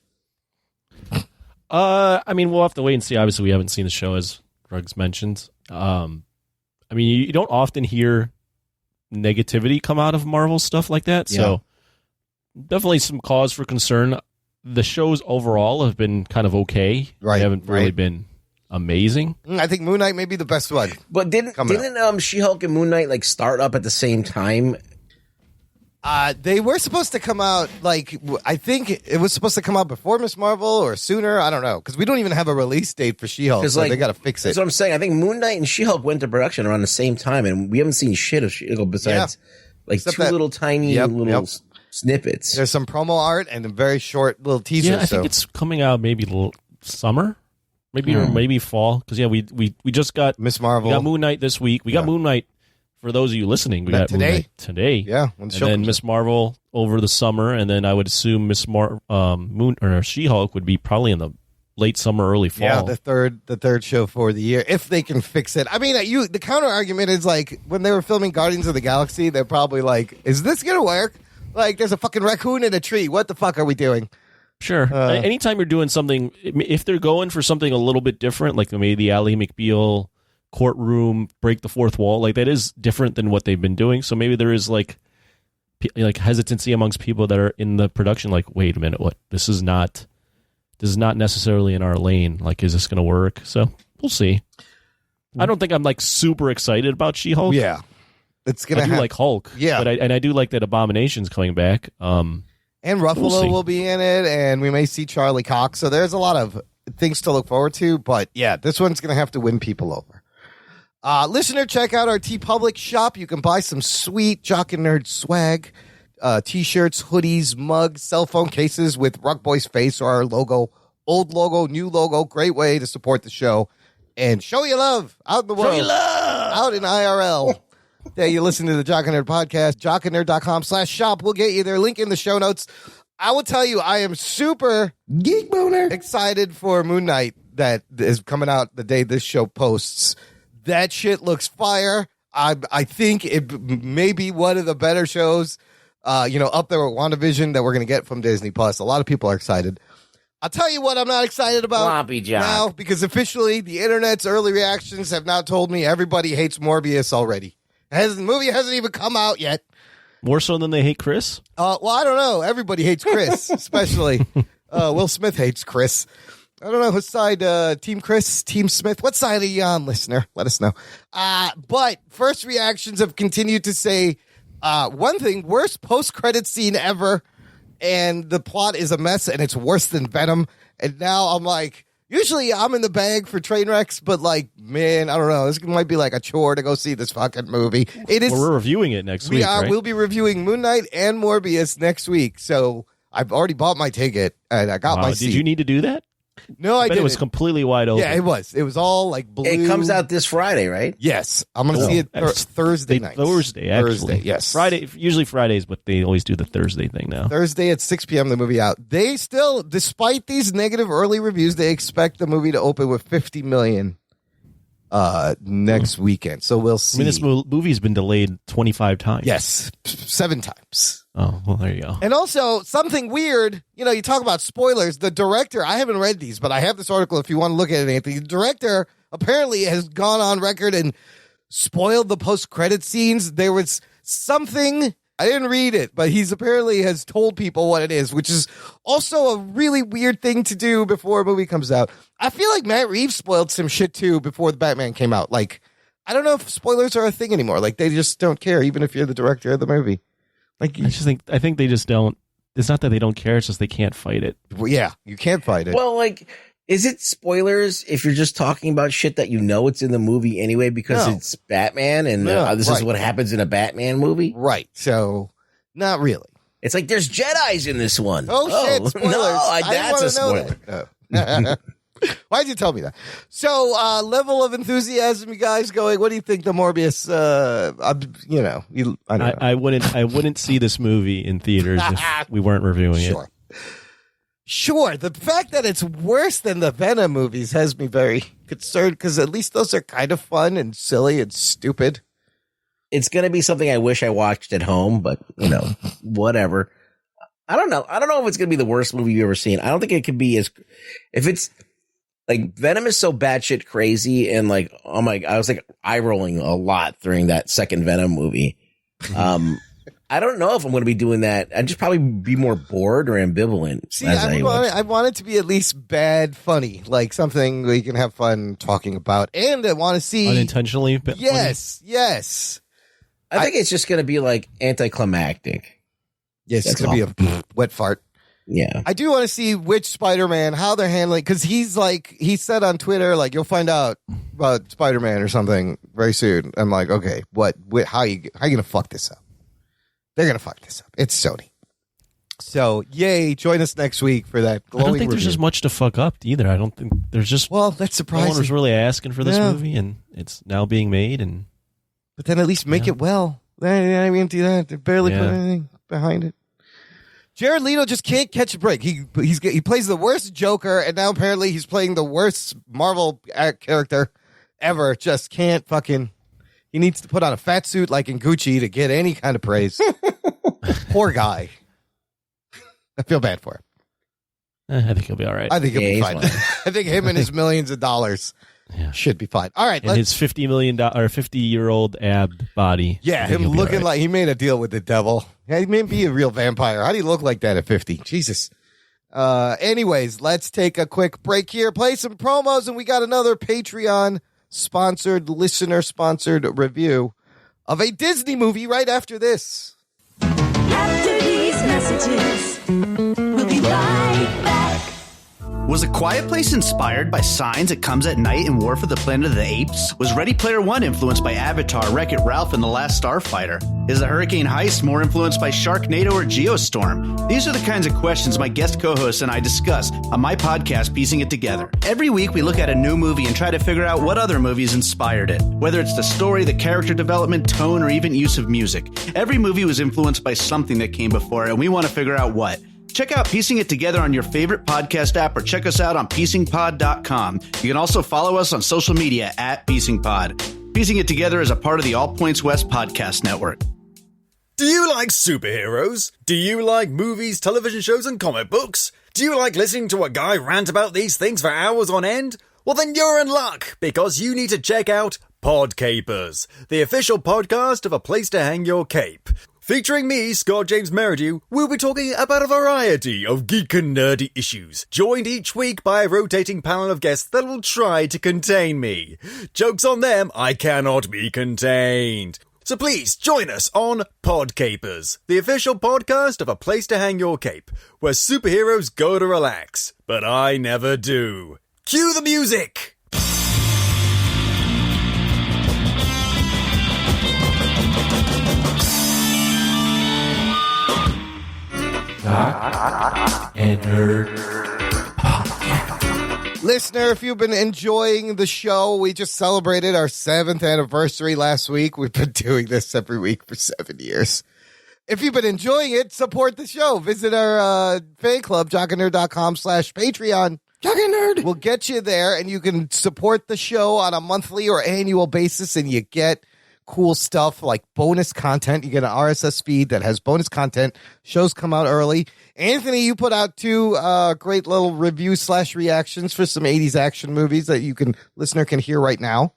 I mean, we'll have to wait and see. Obviously, we haven't seen the show, as Ruggs mentioned. I mean, you don't often hear negativity come out of Marvel stuff like that, so definitely some cause for concern. The shows overall have been kind of okay. Right, They haven't really been amazing. I think Moon Knight may be the best one. But didn't She-Hulk and Moon Knight like start up at the same time? They were supposed to come out, like, I think it was supposed to come out before Miss Marvel or sooner. I don't know, because we don't even have a release date for She-Hulk, so they got to fix it. That's what I'm saying. I think Moon Knight and She-Hulk went to production around the same time, and we haven't seen shit of She-Hulk besides Except two little tiny snippets. There's some promo art and a very short little teaser. Yeah, I think it's coming out maybe summer. Maybe or maybe fall, because we just got Miss Marvel. We got Moon Knight this week. We got Moon Knight for those of you listening. We got today. Moon Knight today. Yeah, and then Miss Marvel over the summer, and then I would assume Moon or She-Hulk would be probably in the late summer, early fall. Yeah, the third show for the year, if they can fix it. I mean, the counter argument is like when they were filming Guardians of the Galaxy, they're probably like, "Is this gonna work? Like, there's a fucking raccoon in a tree. What the fuck are we doing?" Sure. Anytime you're doing something, if they're going for something a little bit different, like maybe the Ally McBeal courtroom, break the fourth wall, like that is different than what they've been doing. So maybe there is like hesitancy amongst people that are in the production. Like, wait a minute, what? This is not necessarily in our lane. Like, is this going to work? So we'll see. I don't think I'm like super excited about She-Hulk. Yeah, it's gonna. I do like Hulk. Yeah, but I do like that Abomination's coming back. And Ruffalo will be in it, and we may see Charlie Cox. So there's a lot of things to look forward to. But yeah, this one's going to have to win people over. Listener, check out our TeePublic shop. You can buy some sweet Jock and Nerd swag, T-shirts, hoodies, mugs, cell phone cases with Rug Boy's face or our logo, old logo, new logo. Great way to support the show and show your love out in the world. Show your love! Out in IRL. Yeah, you listen to the Jock and Nerd podcast, jockandnerd.com/shop. We'll get you their link in the show notes. I will tell you, I am super geek boner excited for Moon Knight that is coming out the day this show posts. That shit looks fire. I think it may be one of the better shows, up there with WandaVision that we're going to get from Disney Plus. A lot of people are excited. I'll tell you what I'm not excited about Floppy Jock. now, because officially the internet's early reactions have now told me everybody hates Morbius already. The movie hasn't even come out yet. More so than they hate Chris? Well, I don't know. Everybody hates Chris, especially Will Smith hates Chris. I don't know whose side, Team Chris, Team Smith. What side are you on, listener? Let us know. But first reactions have continued to say one thing, worst post-credit scene ever, and the plot is a mess, and it's worse than Venom. And now I'm like, Usually I'm in the bag for train wrecks, but like, man, I don't know. This might be like a chore to go see this fucking movie. It is. We're reviewing it next week, right? We'll be reviewing Moon Knight and Morbius next week. So I've already bought my ticket and I got my seat. Did you need to do that? No, I bet didn't. it was completely wide open. Yeah, it was. It was all like blue. It comes out this Friday, right? Yes. I'm going to see it Thursday night. Thursday, actually. Thursday, yes. Friday, usually Fridays, but they always do the Thursday thing now. Thursday at 6 p.m. the movie out. They still, despite these negative early reviews, they expect the movie to open with $50 million next weekend. So we'll see. I mean, this movie's been delayed 25 times. Yes, 7 times. Oh, well, there you go. And also, something weird, you talk about spoilers. The director, I haven't read these, but I have this article if you want to look at it, Anthony. The director apparently has gone on record and spoiled the post-credit scenes. There was something, I didn't read it, but he's apparently has told people what it is, which is also a really weird thing to do before a movie comes out. I feel like Matt Reeves spoiled some shit too before the Batman came out. Like, I don't know if spoilers are a thing anymore. Like, they just don't care, even if you're the director of the movie. Like, I think they just don't. It's not that they don't care; it's just they can't fight it. Well, yeah, you can't fight it. Well, like, is it spoilers if you're just talking about shit that you know it's in the movie anyway because it's Batman and this is what happens in a Batman movie? Right. So, not really. It's like there's Jedis in this one. Oh shit! Spoilers. No, that's a spoiler. Oh. Why'd you tell me that? So, level of enthusiasm, you guys going? What do you think the Morbius? I don't know. I wouldn't see this movie in theaters if we weren't reviewing it. Sure. The fact that it's worse than the Venom movies has me very concerned because at least those are kind of fun and silly and stupid. It's going to be something I wish I watched at home, but whatever. I don't know. I don't know if it's going to be the worst movie you've ever seen. I don't think it could be if it's like Venom is so batshit crazy and like, oh my, I was like eye rolling a lot during that second Venom movie. I don't know if I'm going to be doing that. I'd just probably be more bored or ambivalent. See, I want it to be at least bad, funny, like something we can have fun talking about. And I want to see unintentionally. Yes. I think it's just going to be like anticlimactic. Yes, it's going to be a wet fart. Yeah. I do want to see which Spider-Man, how they're handling, because he said on Twitter, like, you'll find out about Spider-Man or something very soon. I'm like, okay, how you going to fuck this up? They're going to fuck this up. It's Sony. So, yay, join us next week for that glowing I don't think review. there's just much to fuck up either. I don't think there's just... Well, that's surprising. No one was really asking for this movie, and it's now being made, and... But then at least make it well. They didn't even do that. They barely put anything behind it. Jared Leto just can't catch a break. He plays the worst Joker, and now apparently he's playing the worst Marvel character ever. Just can't fucking... He needs to put on a fat suit like in Gucci to get any kind of praise. Poor guy. I feel bad for him. I think he'll be all right. I think he'll be fine. I think him and his millions of dollars should be fine. All right. And his $50 million or 50-year-old ab body. Yeah, him looking like he made a deal with the devil. Yeah, he may be a real vampire. How do you look like that at 50? Jesus. Anyways, let's take a quick break here, play some promos, and we got another Patreon-sponsored, listener-sponsored review of a Disney movie right after this. After these messages, we'll be right back. Was A Quiet Place inspired by Signs It Comes at Night and War for the Planet of the Apes? Was Ready Player One influenced by Avatar, Wreck-It Ralph, and The Last Starfighter? Is The Hurricane Heist more influenced by Sharknado or Geostorm? These are the kinds of questions my guest co-hosts and I discuss on my podcast, Piecing It Together. Every week we look at a new movie and try to figure out what other movies inspired it. Whether it's the story, the character development, tone, or even use of music. Every movie was influenced by something that came before it, and we want to figure out what. Check out Piecing It Together on your favorite podcast app or check us out on piecingpod.com. You can also follow us on social media at piecingpod. Piecing It Together is a part of the All Points West podcast network. Do you like superheroes? Do you like movies, television shows, and comic books? Do you like listening to a guy rant about these things for hours on end? Well, then you're in luck, because you need to check out Podcapers, the official podcast of A Place to Hang Your Cape. Featuring me, Scott James Meridew, we'll be talking about a variety of geek and nerdy issues, joined each week by a rotating panel of guests that will try to contain me. Joke's on them, I cannot be contained. So please join us on Podcapers, the official podcast of A Place to Hang Your Cape, where superheroes go to relax, but I never do. Cue the music! And nerd. Listener, if you've been enjoying the show, we just celebrated our 7th anniversary last week. We've been doing this every week for 7 years. If you've been enjoying it, support the show. Visit our fan club, jockandnerd.com/Patreon. Jock and Nerd. We'll get you there, and you can support the show on a monthly or annual basis, and you get cool stuff like bonus content. You get an RSS feed that has bonus content. Shows come out early. Anthony, you put out 2 great little review/reactions for some 80s action movies that listener can hear right now.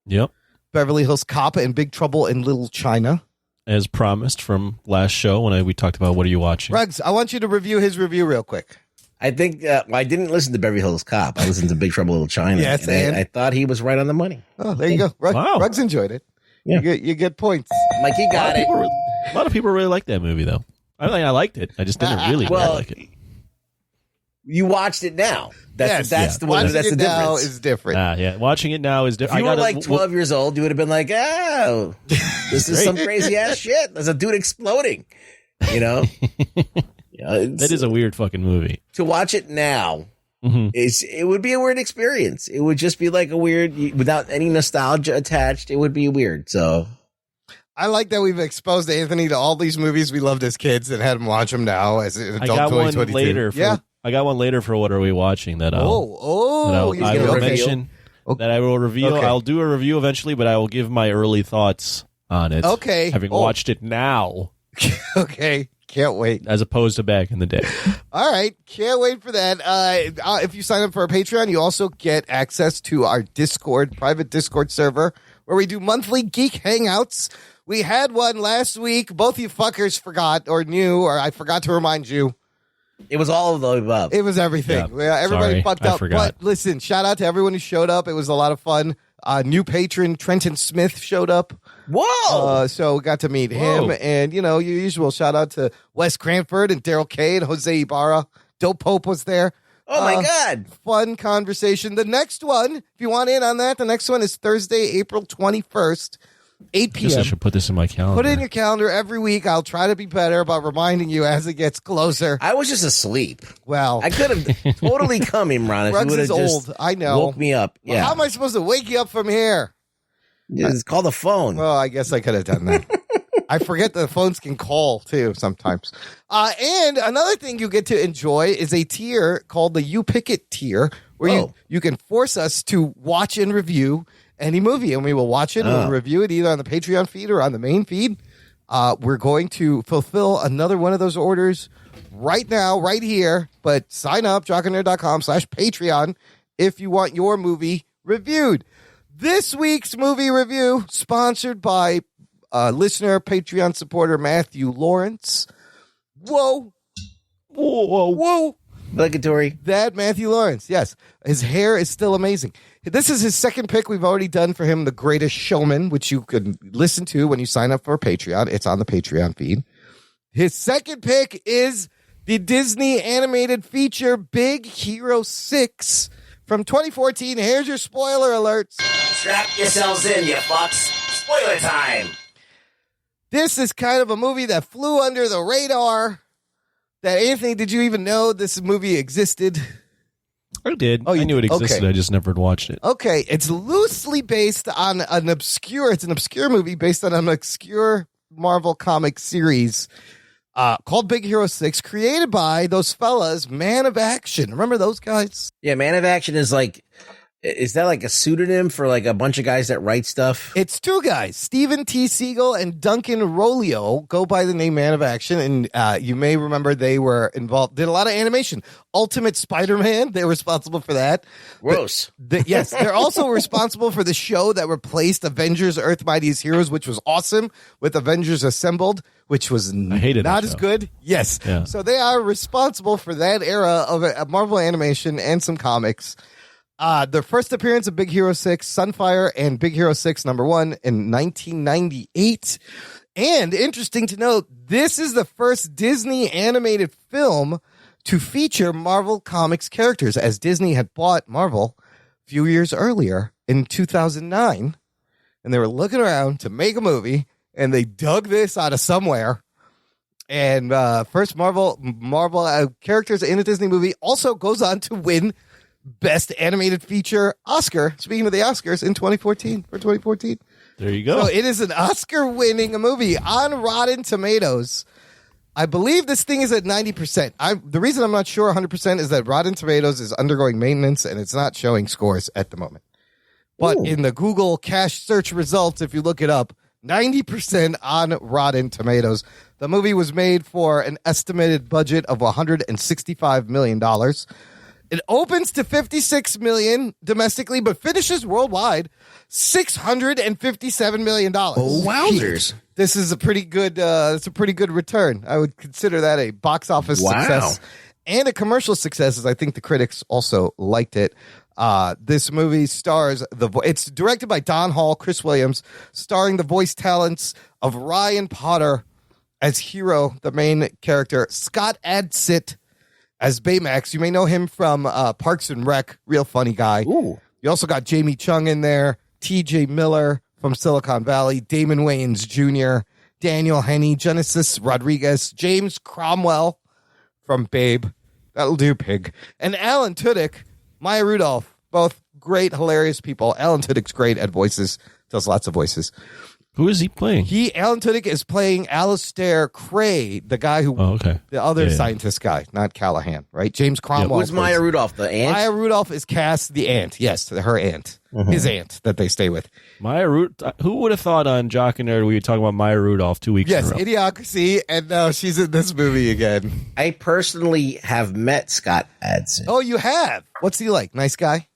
Yep. Beverly Hills Cop and Big Trouble in Little China. As promised from last show when we talked about what are you watching. Rugs, I want you to review his review real quick. I think I didn't listen to Beverly Hills Cop. I listened to Big Trouble in Little China. Yes, and I thought he was right on the money. Oh, there you go. Wow. Rugs enjoyed it. Yeah. You get points. Like, he got it. A lot of people really like that movie, though. I mean, I liked it. I just didn't really like it. You watched it now. That's the one. Watching That's it the now difference. is different. Yeah. Watching it now is If different. you were like 12 years old, you would have been like, "Oh, this is some crazy ass shit. There's a dude exploding." You know, that is a weird fucking movie. To watch it now, it would be a weird experience. It would just be like a weird, without any nostalgia attached. It would be weird. So I like that we've exposed Anthony to all these movies we loved as kids and had him watch them now as an adult. I got one 2022. later. Yeah. I got one later for what are we watching that I'll he's I gonna will reveal. mention that I will reveal. Okay. I'll do a review eventually, but I will give my early thoughts on it. Okay. Having watched it now Okay. Can't wait. as opposed to back in the day. All right. Can't wait for that. If you sign up for our Patreon, you also get access to our private Discord server where we do monthly geek hangouts. We had one last week. Both you fuckers forgot or knew, or I forgot to remind you. it was all of the above. It was everything. Yeah, Everybody sorry, fucked I up. forgot. But listen, shout out to everyone who showed up. It was a lot of fun. New patron Trenton Smith showed up. Whoa! So we got to meet him. Whoa. And, your usual shout out to Wes Cranford and Daryl Kay and Jose Ibarra. Dope Pope was there. Oh my God! Fun conversation. The next one, if you want in on that, the next one is Thursday, April 21st, 8 I guess I p.m. should put this in my calendar. Put it in your calendar every week. I'll try to be better about reminding you as it gets closer. I was just asleep. Well, I could have totally come, Imran, if you Rugs would have is just old. I know. woke me up. Well, Yeah, how am I supposed to wake you up from here? it's called the phone. Well, I guess I could have done that. I forget that the phones can call too sometimes. And another thing you get to enjoy is a tier called the You Pick It tier, where you can force us to watch and review any movie, and we will watch it and review it either on the Patreon feed or on the main feed. We're going to fulfill another one of those orders right now, right here. But sign up, jockandnerd.com/Patreon if you want your movie reviewed. This week's movie review sponsored by listener, Patreon supporter Matthew Lawrence. Whoa. Obligatory. That Matthew Lawrence, yes. His hair is still amazing. This is his second pick. We've already done for him The Greatest Showman, which you can listen to when you sign up for Patreon. It's on the Patreon feed. His second pick is the Disney animated feature Big Hero 6 from 2014. Here's your spoiler alerts. Strap yourselves in, you fucks. Spoiler time. This is kind of a movie that flew under the radar. That Anthony, did you even know this movie existed? I did. Oh, I knew it existed. okay. I just never watched it. Okay, it's loosely based on an obscure movie based on an obscure Marvel comic series called Big Hero 6, created by those fellas, Man of Action. Remember those guys? Yeah, Man of Action is that like a pseudonym for like a bunch of guys that write stuff? It's 2 guys, Stephen T. Siegel and Duncan Rolio, go by the name Man of Action. And you may remember they were involved, did a lot of animation. Ultimate Spider-Man, they were responsible for that. Gross. Yes, they're also responsible for the show that replaced Avengers Earth Mightiest Heroes, which was awesome, with Avengers Assembled, which was hated not that as show. good. Yes. Yeah. So they are responsible for that era of Marvel animation and some comics. Their first appearance of Big Hero 6, Sunfire, and Big Hero 6 #1 in 1998. And interesting to note, this is the first Disney animated film to feature Marvel Comics characters, as Disney had bought Marvel a few years earlier in 2009, and they were looking around to make a movie, and they dug this out of somewhere. And first Marvel characters in a Disney movie also goes on to win Best Animated Feature Oscar. Speaking of the Oscars, in 2014. There you go. So it is an Oscar-winning movie on Rotten Tomatoes. I believe this thing is at 90%. The reason I'm not sure 100% is that Rotten Tomatoes is undergoing maintenance and it's not showing scores at the moment. But in the Google cache search results, if you look it up, 90% on Rotten Tomatoes. The movie was made for an estimated budget of $165 million. It opens to $56 million domestically, but finishes worldwide $657 million. Oh, wowzers. This is a pretty good return. I would consider that a box office success and a commercial success, as I think the critics also liked it. This movie stars it's directed by Don Hall, Chris Williams, starring the voice talents of Ryan Potter as Hero, the main character, Scott Adsit as Baymax. You may know him from Parks and Rec, real funny guy. Ooh. You also got Jamie Chung in there, TJ Miller from Silicon Valley, Damon Wayans Jr., Daniel Henney, Genesis Rodriguez, James Cromwell from Babe. That'll do, pig. And Alan Tudyk, Maya Rudolph, both great, hilarious people. Alan Tudyk's great at voices, does lots of voices. Who is he playing? Alan Tudyk is playing Alistair Cray, the guy who, the other scientist guy, not Callahan, right? James Cromwell. Who's Maya Rudolph, the aunt? Maya Rudolph is cast the aunt. Yes, her aunt, his aunt that they stay with. Who would have thought on Jock and Nerd we were talking about Maya Rudolph 2 weeks Yes, in a row? Idiocracy, and now she's in this movie again. I personally have met Scott Adsit. Oh, you have? What's he like? Nice guy?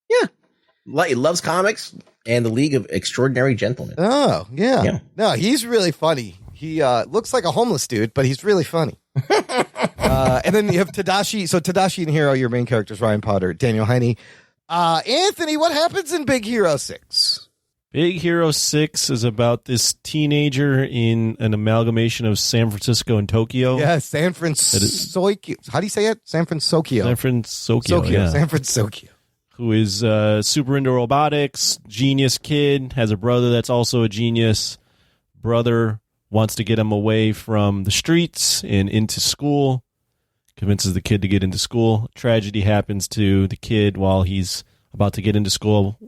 Yeah. He loves comics and the League of Extraordinary Gentlemen. Oh, yeah. No, he's really funny. He looks like a homeless dude, but he's really funny. And then you have Tadashi. So Tadashi and Hero, your main characters, Ryan Potter, Daniel Henney. Anthony, what happens in Big Hero 6? Big Hero 6 is about this teenager in an amalgamation of San Francisco and Tokyo. Yeah, San Francisco. How do you say it? San Francisco. San Francisco, yeah. San Francisco. Who is super into robotics, genius kid, has a brother that's also a genius. Brother wants to get him away from the streets and into school. Convinces the kid to get into school. Tragedy happens to the kid while he's about to get into school,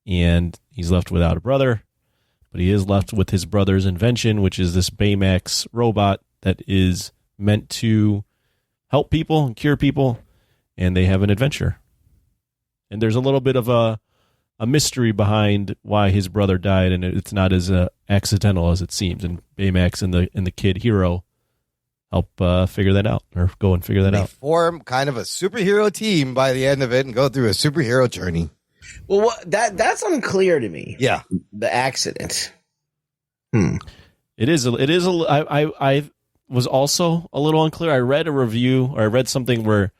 and he's left without a brother. But he is left with his brother's invention, which is this Baymax robot that is meant to help people and cure people, and they have an adventure. And there's a little bit of a mystery behind why his brother died, and it's not as accidental as it seems. And Baymax and the kid Hero help figure that out, or go and figure that out. They form kind of a superhero team by the end of it and go through a superhero journey. Well, that's unclear to me. Yeah, the accident. It is. I was also a little unclear. I read a review, or I read something where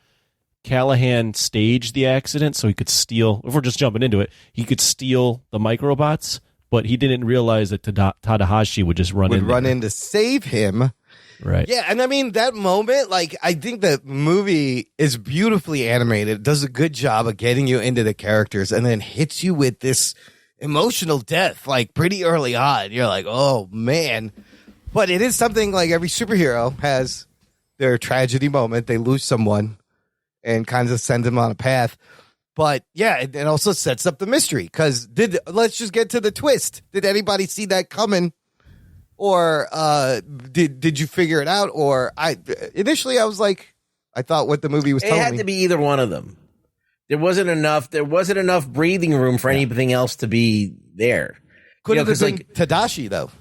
Callahan staged the accident so he could steal. If we're just jumping into it, he could steal the microbots, but he didn't realize that Tadahashi would just run in to save him. Right. Yeah, and I mean, that moment, like, I think the movie is beautifully animated. It does a good job of getting you into the characters and then hits you with this emotional death, like, pretty early on. You're like, oh, man. But it is something like every superhero has their tragedy moment. They lose someone and kind of send them on a path. But yeah, it also sets up the mystery, because let's just get to the twist. Did anybody see that coming? Or did you figure it out? Or initially I was like, I thought what the movie was telling me. It had to be either one of them. There wasn't enough breathing room for anything else to be there. Could have been like Tadashi, though.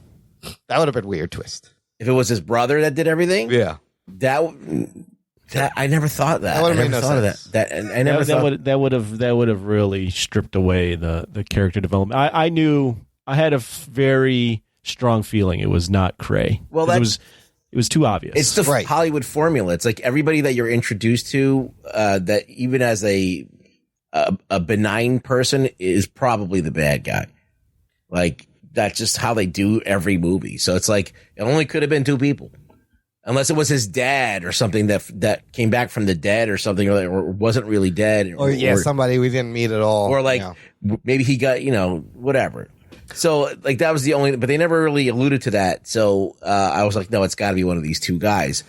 That would have been a weird twist. If it was his brother that did everything? Yeah. That I never thought that. That would have made no sense. That would have really stripped away the character development. I knew I had a very strong feeling it was not Cray. Well, it was too obvious. It's the Hollywood formula. It's like everybody that you're introduced to, that even as a benign person is probably the bad guy. Like, that's just how they do every movie. So it's like, it only could have been two people. unless it was his dad or something that came back from the dead or something, or wasn't really dead, or somebody we didn't meet at all, or like maybe he got whatever. So like that was the only, but they never really alluded to that. So I was like, no, it's got to be one of these two guys.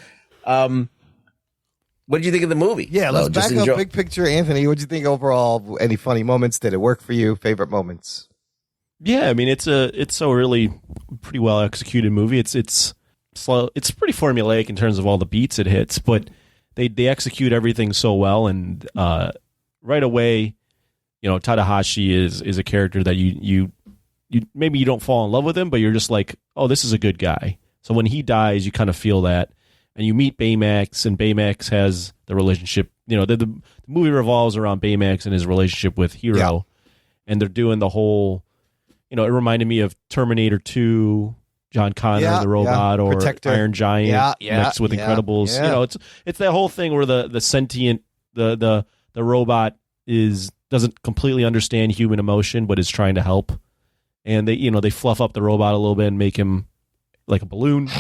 What did you think of the movie? Yeah, let's back up big picture, Anthony. What did you think overall? Any funny moments? Did it work for you? Favorite moments? Yeah, I mean it's a really pretty well executed movie. It's slow. It's pretty formulaic in terms of all the beats it hits, but they execute everything so well. And right away, Tadahashi is a character that you maybe you don't fall in love with him, but you're just like, oh, this is a good guy. So when he dies, you kind of feel that. And you meet Baymax, and Baymax has the relationship. The movie revolves around Baymax and his relationship with Hero, and they're doing the whole. It reminded me of Terminator 2, John Connor, the robot, or Protector. Iron Giant mixed with Incredibles. Yeah. It's that whole thing where the sentient the robot doesn't completely understand human emotion, but is trying to help, and they fluff up the robot a little bit and make him like a balloon.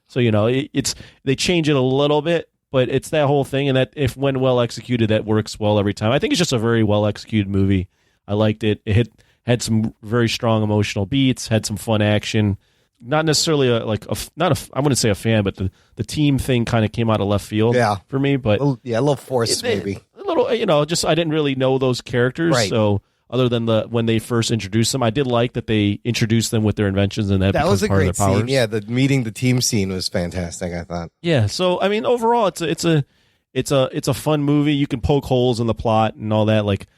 So, they change it a little bit, but it's that whole thing. And that if when well executed, that works well every time. I think it's just a very well executed movie. I liked it. It had some very strong emotional beats, had some fun action. Not necessarily I wouldn't say a fan, but the team thing kind of came out of left field for me. But a little forced maybe. A little, just I didn't really know those characters. Right. So other than when they first introduced them, I did like that they introduced them with their inventions, and that was a part great of their powers. scene. Yeah, the meeting the team scene was fantastic, I thought. Yeah, so I mean, overall, it's a fun movie. You can poke holes in the plot and all that. Like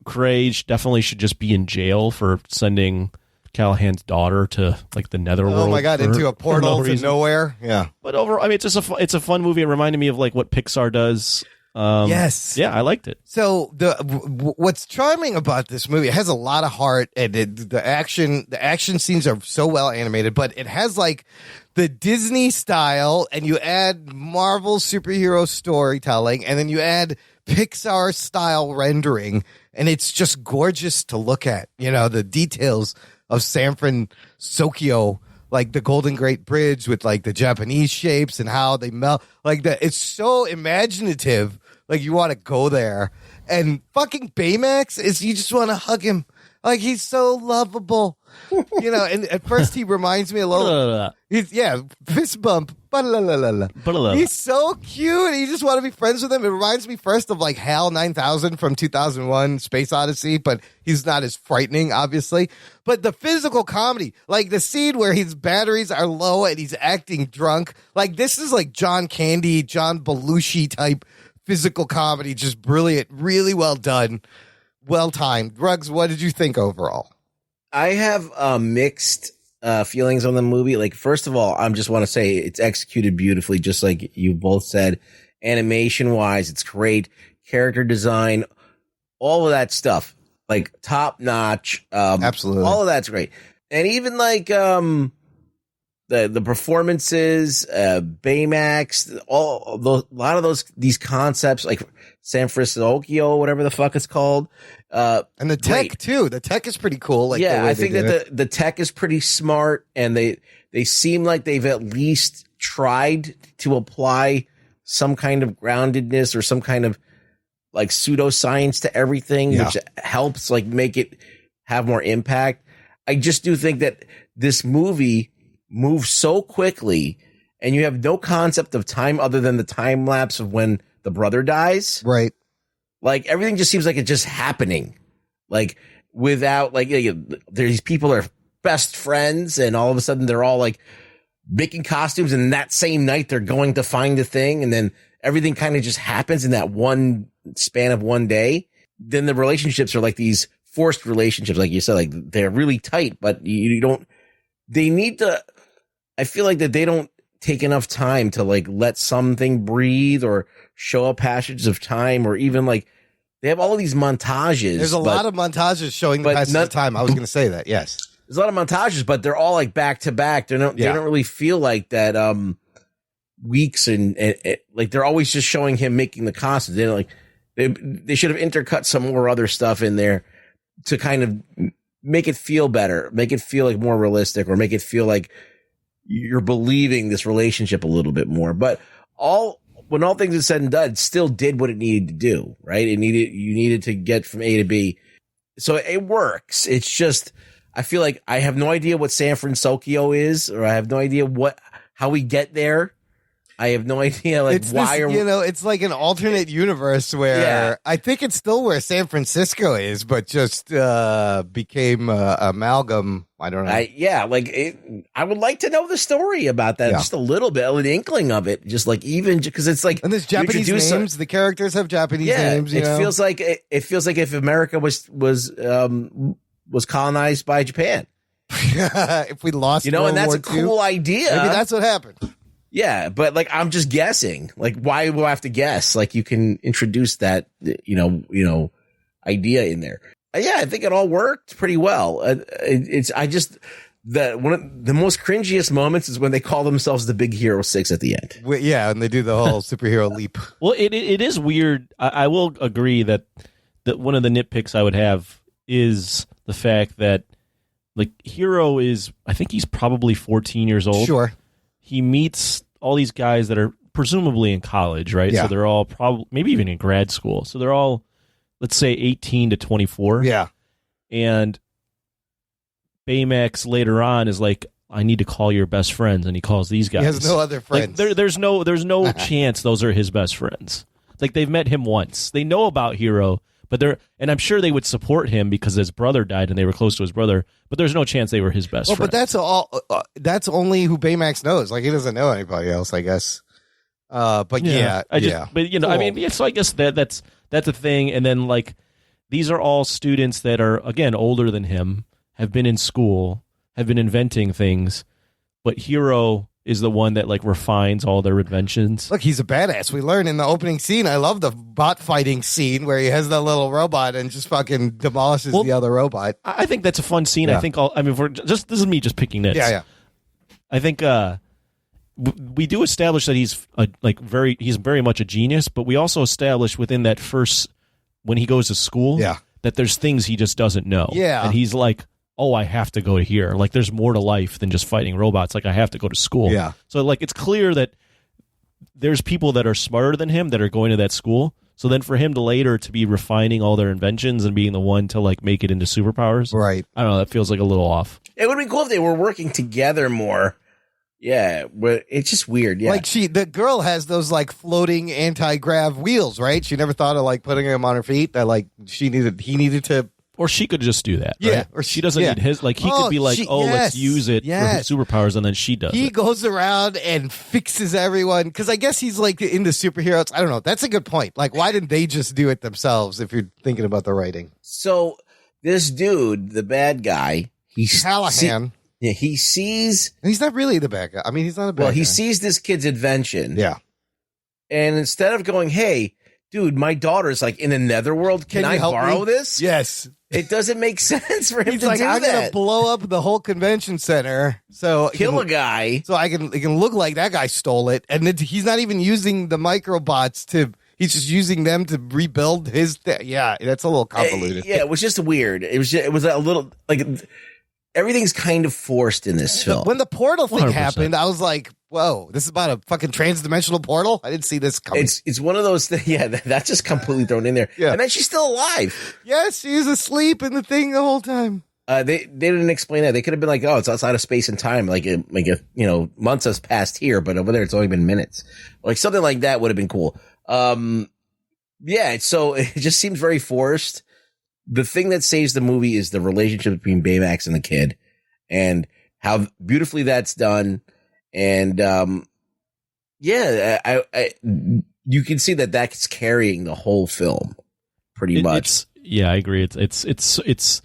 Craig definitely should just be in jail for sending Callahan's daughter to like the netherworld. Oh my god, into a portal to nowhere. Yeah, but overall, I mean, it's a fun movie. It reminded me of like what Pixar does. Yes. Yeah, I liked it. So what's charming about this movie, it has a lot of heart, and the action scenes are so well animated, but it has like the Disney style, and you add Marvel superhero storytelling, and then you add Pixar style rendering, and it's just gorgeous to look at. The details of San Francisco, like the Golden Gate Bridge with like the Japanese shapes and how they melt, like that. It's so imaginative. Like you want to go there, and fucking Baymax you just want to hug him. Like he's so lovable, And at first he reminds me a little. Fist bump. He's so cute, and you just want to be friends with him. It reminds me first of like HAL 9000 from 2001: Space Odyssey, but he's not as frightening, obviously. But the physical comedy, like the scene where his batteries are low and he's acting drunk, like this is like John Candy, John Belushi type physical comedy, just brilliant, really well done, well timed. Ruggs, what did you think overall? I have mixed feelings on the movie. Like, first of all, I just want to say it's executed beautifully, just like you both said. Animation wise, it's great. Character design, all of that stuff, like top notch. Absolutely, all of that's great. And even like the performances, Baymax, a lot of these concepts, like San Francisco, whatever the fuck it's called. And the tech too. The tech is pretty cool. Like I think that the tech is pretty smart, and they seem like they've at least tried to apply some kind of groundedness or some kind of like pseudoscience to everything, which helps like make it have more impact. I just do think that this movie moves so quickly, and you have no concept of time other than the time lapse of when the brother dies. Right. Like everything just seems like it's just happening, like without like these people are best friends, and all of a sudden they're all like making costumes, and that same night they're going to find the thing, and then everything kind of just happens in that one span of one day. Then the relationships are like these forced relationships, like you said, like they're really tight, but you don't. They need to. I feel like that they don't take enough time to like let something breathe or show a passage of time, or even like they have all of these montages. There's a lot of montages showing the passage of time. I was going to say that. Yes, there's a lot of montages, but they're all like back to back. They don't really feel like that. Weeks and like they're always just showing him making the costumes. They're like they should have intercut some more other stuff in there to kind of make it feel better, make it feel like more realistic, or make it feel like you're believing this relationship a little bit more. But when all things are said and done, it still did what it needed to do, right? You needed to get from A to B. So it works. It's just, I feel like I have no idea what San Francisco is, or I have no idea how we get there. I have no idea, like, it's it's like an alternate universe where I think it's still where San Francisco is, but just became amalgam. I don't know. I would like to know the story about that, just a little bit, an inkling of it, just like even because it's like, and there's Japanese names. The characters have Japanese names. It feels like if America was colonized by Japan. If we lost, and that's War a cool idea. Maybe that's what happened. Yeah, but like I'm just guessing. Like, why will I have to guess? Like, you can introduce that idea in there. I think it all worked pretty well. One of the most cringiest moments is when they call themselves the Big Hero 6 at the end. And they do the whole superhero leap. Well, it is weird. I will agree that one of the nitpicks I would have is the fact that, like, Hero is, I think he's probably 14 years old. Sure. He meets all these guys that are presumably in college, right? Yeah. So they're all probably, maybe even in grad school. So they're all, let's say, 18 to 24. Yeah. And Baymax later on is like, I need to call your best friends, and he calls these guys. He has no other friends. Like, there's no chance those are his best friends. Like, they've met him once. They know about Hero, and I'm sure they would support him because his brother died and they were close to his brother, but there's no chance they were his best friend. But that's that's only who Baymax knows. Like, he doesn't know anybody else, I guess. I mean, so I guess that's a thing. And then, like, these are all students that are, again, older than him, have been in school, have been inventing things, but Hero is the one that, like, refines all their inventions. Look, he's a badass. We learn in the opening scene. I love the bot fighting scene where he has that little robot and just fucking demolishes the other robot. I think that's a fun scene. Yeah. This is me just picking nits. Yeah. I think we do establish that he's very much a genius, but we also establish within that first, when he goes to school, that there's things he just doesn't know. Yeah. And he's like, oh, I have to go here. Like, there's more to life than just fighting robots. Like, I have to go to school. Yeah. So, like, it's clear that there's people that are smarter than him that are going to that school. So then for him to later to be refining all their inventions and being the one to, like, make it into superpowers. Right. I don't know. That feels like a little off. It would be cool if they were working together more. Yeah, but it's just weird. Yeah. Like, the girl has those, like, floating anti-grav wheels, right? She never thought of, like, putting them on her feet. That, like, he needed to. Or she could just do that. Yeah. Right? Or she doesn't need his. Like, he could be like, let's use it for his superpowers, and then she does. He goes around and fixes everyone. Because I guess he's, like, into superheroes. I don't know. That's a good point. Like, why didn't they just do it themselves if you're thinking about the writing? So, this dude, the bad guy, he's Callahan. He sees. He's not really the bad guy. I mean, he's not a bad guy. He sees this kid's invention. Yeah. And instead of going, hey, dude, my daughter's, like, in the netherworld. Can I borrow this? Yes. It doesn't make sense for him He's to like, do I'm that. going to blow up the whole convention center. So kill a guy. So it can look like that guy stole it. And then he's not even using the microbots he's just using them to rebuild his Yeah, that's a little convoluted. It was just weird. It was a little, like, everything's kind of forced in this film. When the portal thing 100%. happened, I was like, whoa, this is about a fucking trans-dimensional portal? I didn't see this coming. It's one of those things. Yeah, that's just completely thrown in there. Yeah. And then she's still alive. Yes, she's asleep in the thing the whole time. They didn't explain that. They could have been like, oh, it's outside of space and time. Like months has passed here, but over there it's only been minutes. Like, something like that would have been cool. So it just seems very forced. The thing that saves the movie is the relationship between Baymax and the kid, and how beautifully that's done. And you can see that that's carrying the whole film pretty much. I agree. It's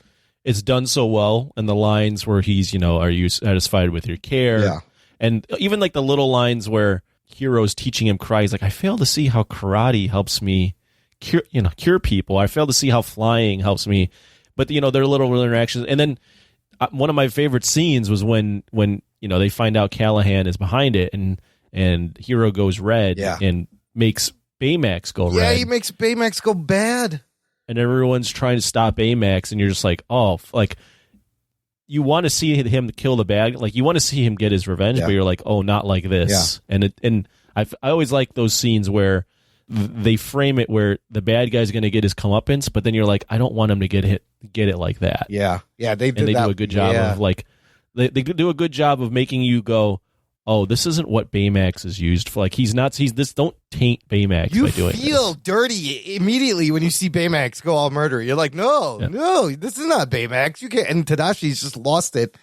done so well, and the lines where he's, are you satisfied with your care? Yeah. And even like the little lines where Hero's teaching him karate. He's like, I fail to see how karate helps me cure people. I fail to see how flying helps me. But their little interactions. And then one of my favorite scenes was when they find out Callahan is behind it, and Hero goes red and makes Baymax go red. Yeah, he makes Baymax go bad. And everyone's trying to stop Baymax, and you're just like, oh, like, you want to see him kill the bad, like you want to see him get his revenge, but you're like, oh, not like this. Yeah. And I always like those scenes where they frame it where the bad guy's going to get his comeuppance, but then you're like, I don't want him to get it like that. Yeah, yeah, they do a good job of like they do a good job of making you go, oh, this isn't what Baymax is used for. Like he's this. Don't taint Baymax by doing this. You feel dirty immediately when you see Baymax go all murder. You're like, no, this is not Baymax. You can't. And Tadashi's just lost it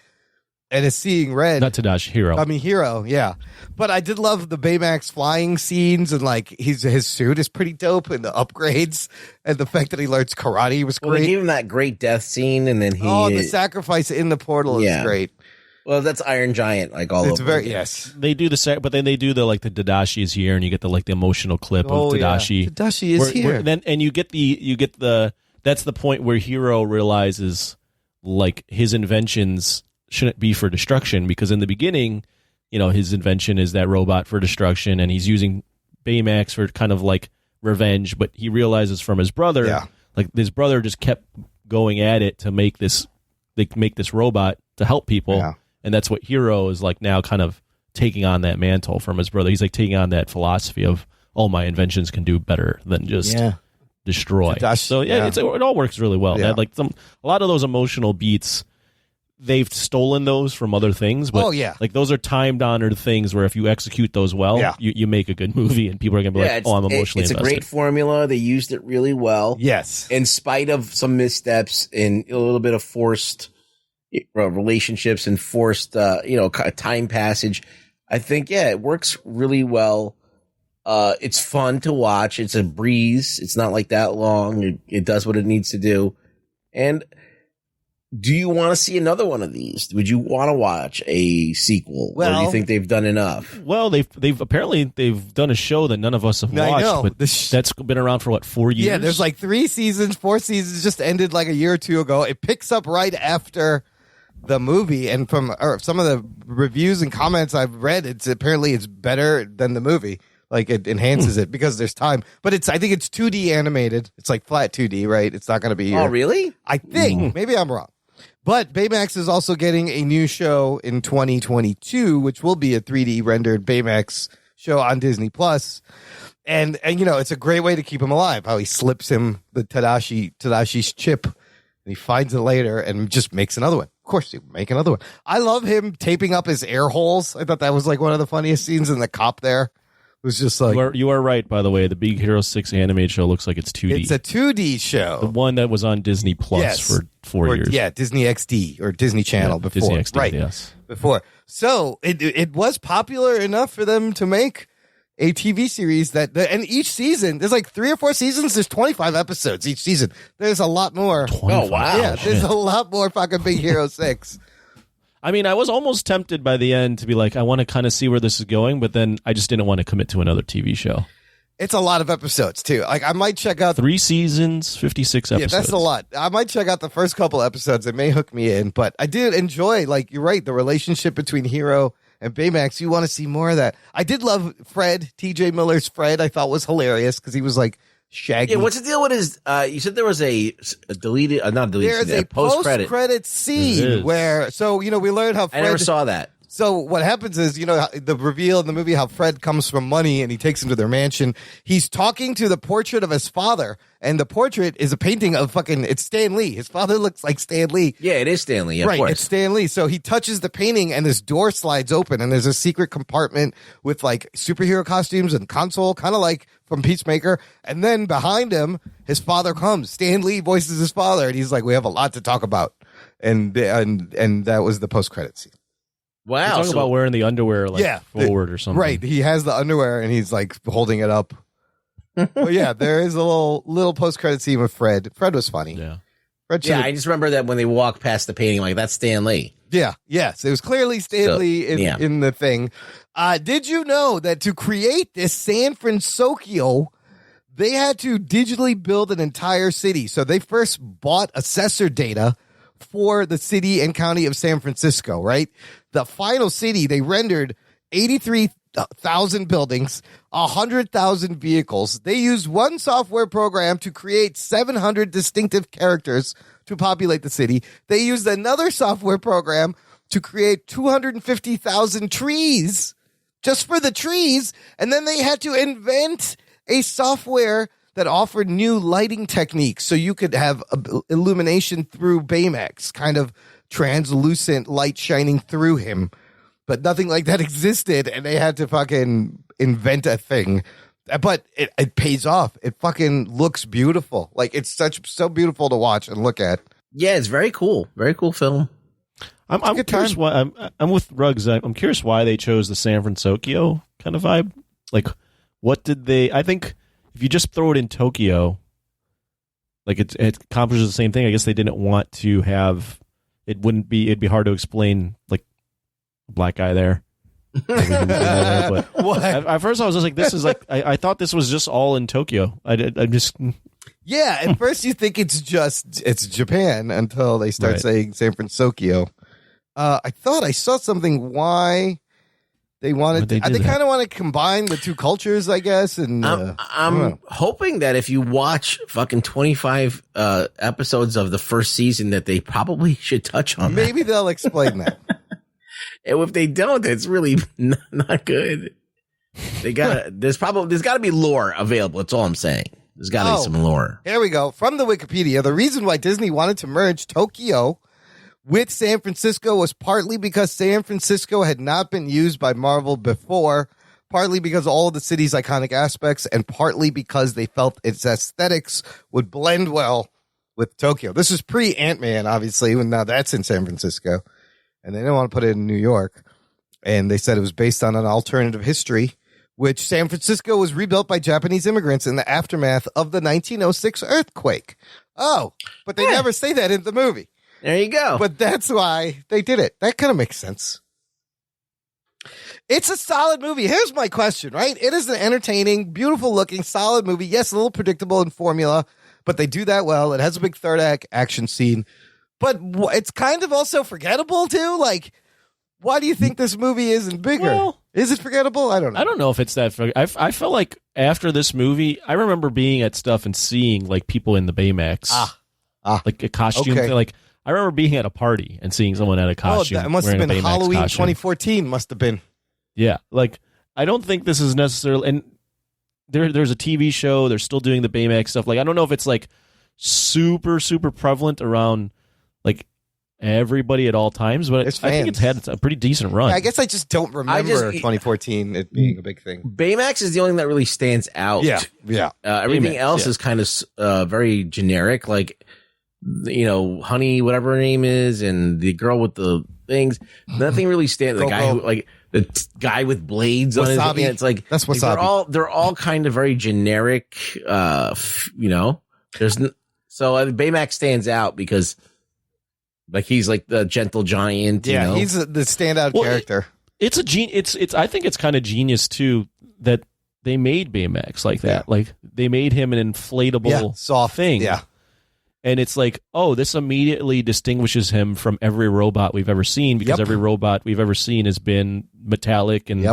and is seeing red. Not Tadashi, Hero. I mean, Hero, yeah. But I did love the Baymax flying scenes, and like his suit is pretty dope, and the upgrades, and the fact that he learns karate was great. Well, they gave him that great death scene, and then the sacrifice in the portal is great. Well, that's Iron Giant, like all it's over. Very yes. They do but then they do the like the Tadashi is here, and you get the like the emotional clip of Tadashi. Yeah. Tadashi is here. And you get the that's the point where Hero realizes like his inventions shouldn't be for destruction, because in the beginning, his invention is that robot for destruction, and he's using Baymax for kind of like revenge, but he realizes from his brother, like his brother just kept going at it to make this robot to help people. Yeah. And that's what Hero is like now kind of taking on that mantle from his brother. He's like taking on that philosophy of, oh, my inventions can do better than just destroy. So it all works really well. Yeah. Like a lot of those emotional beats, they've stolen those from other things, but like those are timed honored things where if you execute those well, you make a good movie, and people are gonna be like, oh, I'm emotionally invested. It's a great formula. They used it really well. Yes. In spite of some missteps and a little bit of forced relationships and forced time passage, I think it works really well. It's fun to watch. It's a breeze. It's not like that long. It does what it needs to do. And do you want to see another one of these? Would you want to watch a sequel? Or do you think they've done enough? Well, they've apparently done a show that none of us have watched, but that's been around for 4 years? Yeah, there's like 3 seasons, 4 seasons, just ended like a year or two ago. It picks up right after the movie, and from some of the reviews and comments I've read, it's better than the movie. Like it enhances it because there's time, but I think it's 2D animated. It's like flat 2D, right? It's not going to be. Oh, really? I think maybe I'm wrong, but Baymax is also getting a new show in 2022, which will be a 3D rendered Baymax show on Disney Plus, and it's a great way to keep him alive. How he slips him the Tadashi's chip, and he finds it later and just makes another one. Of course, he would make another one. I love him taping up his air holes. I thought that was like one of the funniest scenes in the cop there. It was just like... You are right, by the way. The Big Hero 6 animated show looks like it's 2D. It's a 2D show. The one that was on Disney Plus for 4 years. Yeah, Disney XD or Disney Channel before. Disney XD, right. Yes. Before. So it was popular enough for them to make a TV series and each season, there's like 3 or 4 seasons, there's 25 episodes each season. There's a lot more. 25. Oh, wow. Yeah, there's a lot more fucking Big Hero 6. I mean, I was almost tempted by the end to be like, I want to kind of see where this is going, but then I just didn't want to commit to another TV show. It's a lot of episodes, too. Like, I might check out... 3 seasons, 56 episodes. Yeah, that's a lot. I might check out the first couple episodes. It may hook me in, but I did enjoy, like, you're right, the relationship between Hero and Baymax. You want to see more of that. I did love Fred, TJ Miller's Fred. I thought was hilarious because he was like Shaggy. Yeah, what's the deal with his? You said there was a deleted, not deleted. There's a post-credit scene where, we learned how Fred. I never saw that. So what happens is, the reveal in the movie how Fred comes from money and he takes him to their mansion. He's talking to the portrait of his father, and the portrait is a painting of it's Stan Lee. His father looks like Stan Lee. Yeah, it is Stan Lee. Yeah, right, of course. It's Stan Lee. So he touches the painting, and this door slides open, and there's a secret compartment with like superhero costumes and console, kind of like from Peacemaker. And then behind him, his father comes. Stan Lee voices his father, and he's like, "We have a lot to talk about," and that was the post-credit scene. Wow. You're talking about wearing the underwear forward or something. Right. He has the underwear and he's like holding it up. But yeah, there is a little post-credit scene with Fred. Fred was funny. Yeah. I just remember that when they walk past the painting, like, that's Stan Lee. Yeah. Yes. It was clearly Stan Lee in the thing. Did you know that to create this San Francisco, they had to digitally build an entire city? So they first bought assessor data for the city and county of San Francisco, right? The final city, they rendered 83 1,000 buildings, 100,000 vehicles. They used one software program to create 700 distinctive characters to populate the city. They used another software program to create 250,000 trees just for the trees. And then they had to invent a software that offered new lighting techniques so you could have illumination through Baymax, kind of translucent light shining through him. But nothing like that existed, and they had to fucking invent a thing. But it pays off. It fucking looks beautiful. Like, it's so beautiful to watch and look at. Yeah, it's very cool. Very cool film. I'm curious why I'm with Ruggs. I'm curious why they chose the San Francisco kind of vibe. Like, what did they? I think if you just throw it in Tokyo, like it accomplishes the same thing. I guess they didn't want to have it. It'd be hard to explain like a black guy there. But What? At first, I was just like, "This is like." I thought this was just all in Tokyo. I just. Yeah, at first you think it's Japan until they start Right. saying San Francisco. I thought I saw something why they wanted. Why'd they do They that? kind of want to combine the two cultures, I guess. And I don't I'm know. hoping that if you watch fucking 25 episodes of the first season, that they probably should touch on Maybe they'll explain that. that. And if they don't, it's really not good. They got there's got to be lore available. That's all I'm saying. There's got to be some lore. Here we go. From the Wikipedia, the reason why Disney wanted to merge Tokyo with San Francisco was partly because San Francisco had not been used by Marvel before, partly because of all of the city's iconic aspects, and partly because they felt its aesthetics would blend well with Tokyo. This is pre-Ant-Man, obviously, when now that's in San Francisco, and they didn't want to put it in New York, and they said it was based on an alternative history, which San Francisco was rebuilt by Japanese immigrants in the aftermath of the 1906 earthquake. Oh, but they never say that in the movie. There you go. But that's why they did it. That kind of makes sense. It's a solid movie. Here's my question, right? It is an entertaining, beautiful looking, solid movie. Yes, a little predictable in formula, but they do that well. It has a big third act action scene, but it's kind of also forgettable too. Like, why do you think this movie isn't bigger? Well, is it forgettable? I don't know. I don't know if it's that. I felt like after this movie, I remember being at stuff and seeing like people in the Baymax, like a costume. Okay. Like I remember being at a party and seeing someone at a costume. That must have wearing been a Baymax Halloween costume. 2014. Must have been. Yeah, like I don't think this is necessarily. And there's a TV show. They're still doing the Baymax stuff. Like I don't know if it's like super prevalent around like everybody at all times, but It's I think it's had a pretty decent run. I guess I just don't remember 2014 it being a big thing. Baymax is the only thing that really stands out. Yeah. Everything Baymax, else yeah. is kind of very generic. Like, Honey, whatever her name is, and the girl with the things. Nothing really stands. The guy who, like, the guy with blades on his Wasabi. hand. It's like That's like, Wasabi. they're all kind of very generic. There's so Baymax stands out because. Like he's like the gentle giant. Yeah, he's the standout character. It's I think it's kind of genius too that they made Baymax like that. Yeah. Like they made him an inflatable soft thing. Yeah. And it's like, oh, this immediately distinguishes him from every robot we've ever seen because every robot we've ever seen has been metallic and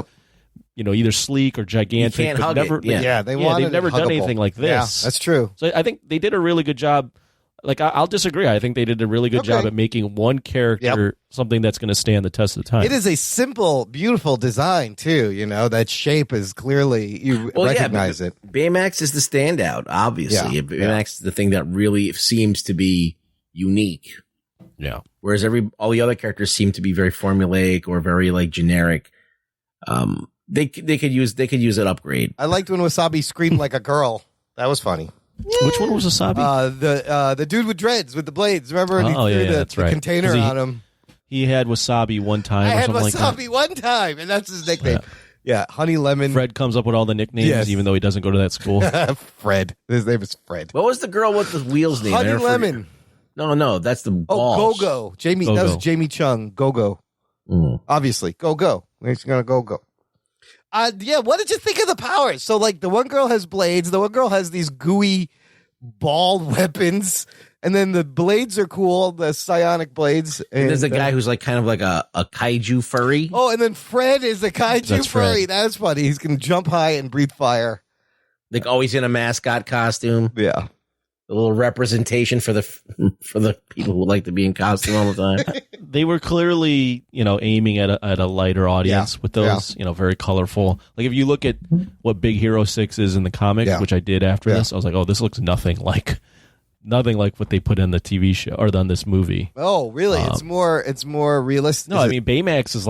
either sleek or gigantic. You can't but hug never, it. Yeah. They've never done anything like this. Yeah, that's true. So I think they did a really good job. Like I'll disagree. I think they did a really good job at making one character something that's going to stand the test of time. It is a simple, beautiful design too. That shape is clearly you recognize it. Baymax is the standout, obviously. Yeah. Baymax is the thing that really seems to be unique. Yeah. Whereas all the other characters seem to be very formulaic or very like generic. They could use an upgrade. I liked when Wasabi screamed like a girl. That was funny. Which one was Wasabi? The dude with dreads with the blades. Remember when he threw that's the right. container 'Cause on him? He had Wasabi one time I or had something like that. Wasabi one time, and that's his nickname. Yeah, Honey Lemon. Fred comes up with all the nicknames, Yes. even though he doesn't go to that school. Fred. His name is Fred. What was the girl with the wheels name? Honey I never forget. Lemon. No, that's the balls. Oh, Go-Go. Jamie. That was Jamie Chung. Go-Go. Obviously. Go-Go. He's going to go-go. What did you think of the powers? So, like, the one girl has blades. The one girl has these gooey ball weapons. And then the blades are cool, the psionic blades. And there's a guy who's like kind of like a kaiju furry. Oh, and then Fred is a kaiju That's furry. Fred. That's funny. He's going to jump high and breathe fire. Like always in a mascot costume. Yeah. A little representation for the people who like to be in costume all the time. They were clearly, aiming at a lighter audience with those, very colorful. Like if you look at what Big Hero 6 is in the comics, which I did after this, I was like, oh, this looks nothing like what they put in the TV show or on this movie. Oh, really? It's more realistic. No, I mean Baymax is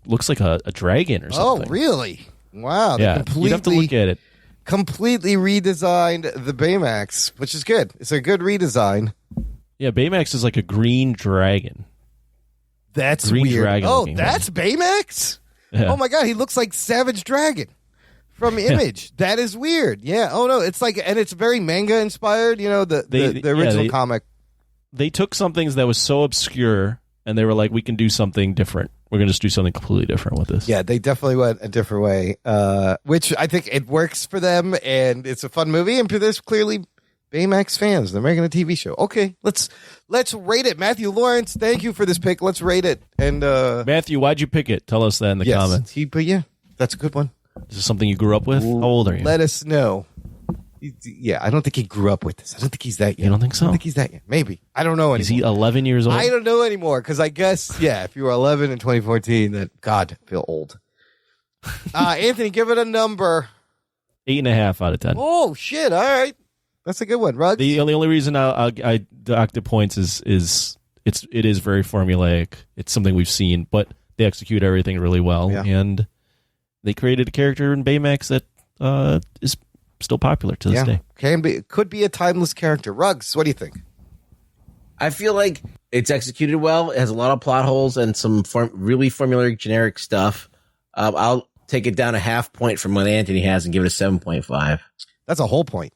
looks like a dragon or something. Oh, really? Wow. They Yeah, you'd have to look at it. completely redesigned the Baymax, which is good. It's a good redesign. Yeah, Baymax is like a green dragon. That's Green weird. dragon Oh, looking that's Baymax? Yeah. Oh my god, he looks like Savage Dragon from Image. That is weird. Yeah. Oh no, it's like, and it's very manga inspired. You know, the original comic. They took some things that was so obscure, and they were like, "We can do something different. We're gonna just do something completely different with this." Yeah, they definitely went a different way, which I think it works for them, and it's a fun movie. And there's clearly Baymax fans. They're making a TV show. Okay, let's rate it. Matthew Lawrence, thank you for this pick. Let's rate it. And Matthew, why'd you pick it? Tell us that in the comments. But yeah, that's a good one. Is this something you grew up with? How old are you? Let us know. Yeah, I don't think he grew up with this. I don't think he's that young. You don't think so? I don't think he's that young. Maybe. I don't know anymore. Is he 11 years old? I don't know anymore, because I guess, yeah, if you were 11 in 2014, that, God, I feel old. Anthony, give it a number. 8.5 out of 10. Oh, shit. All right. That's a good one, Ruggs. The only reason I dock the points is it is very formulaic. It's something we've seen, but they execute everything really well, and they created a character in Baymax that is still popular to this day. Could be a timeless character. Ruggs, what do you think? I feel like it's executed well. It has a lot of plot holes and some really formulaic, generic stuff. I'll take it down a half point from what Anthony has and give it a 7.5. That's a whole point.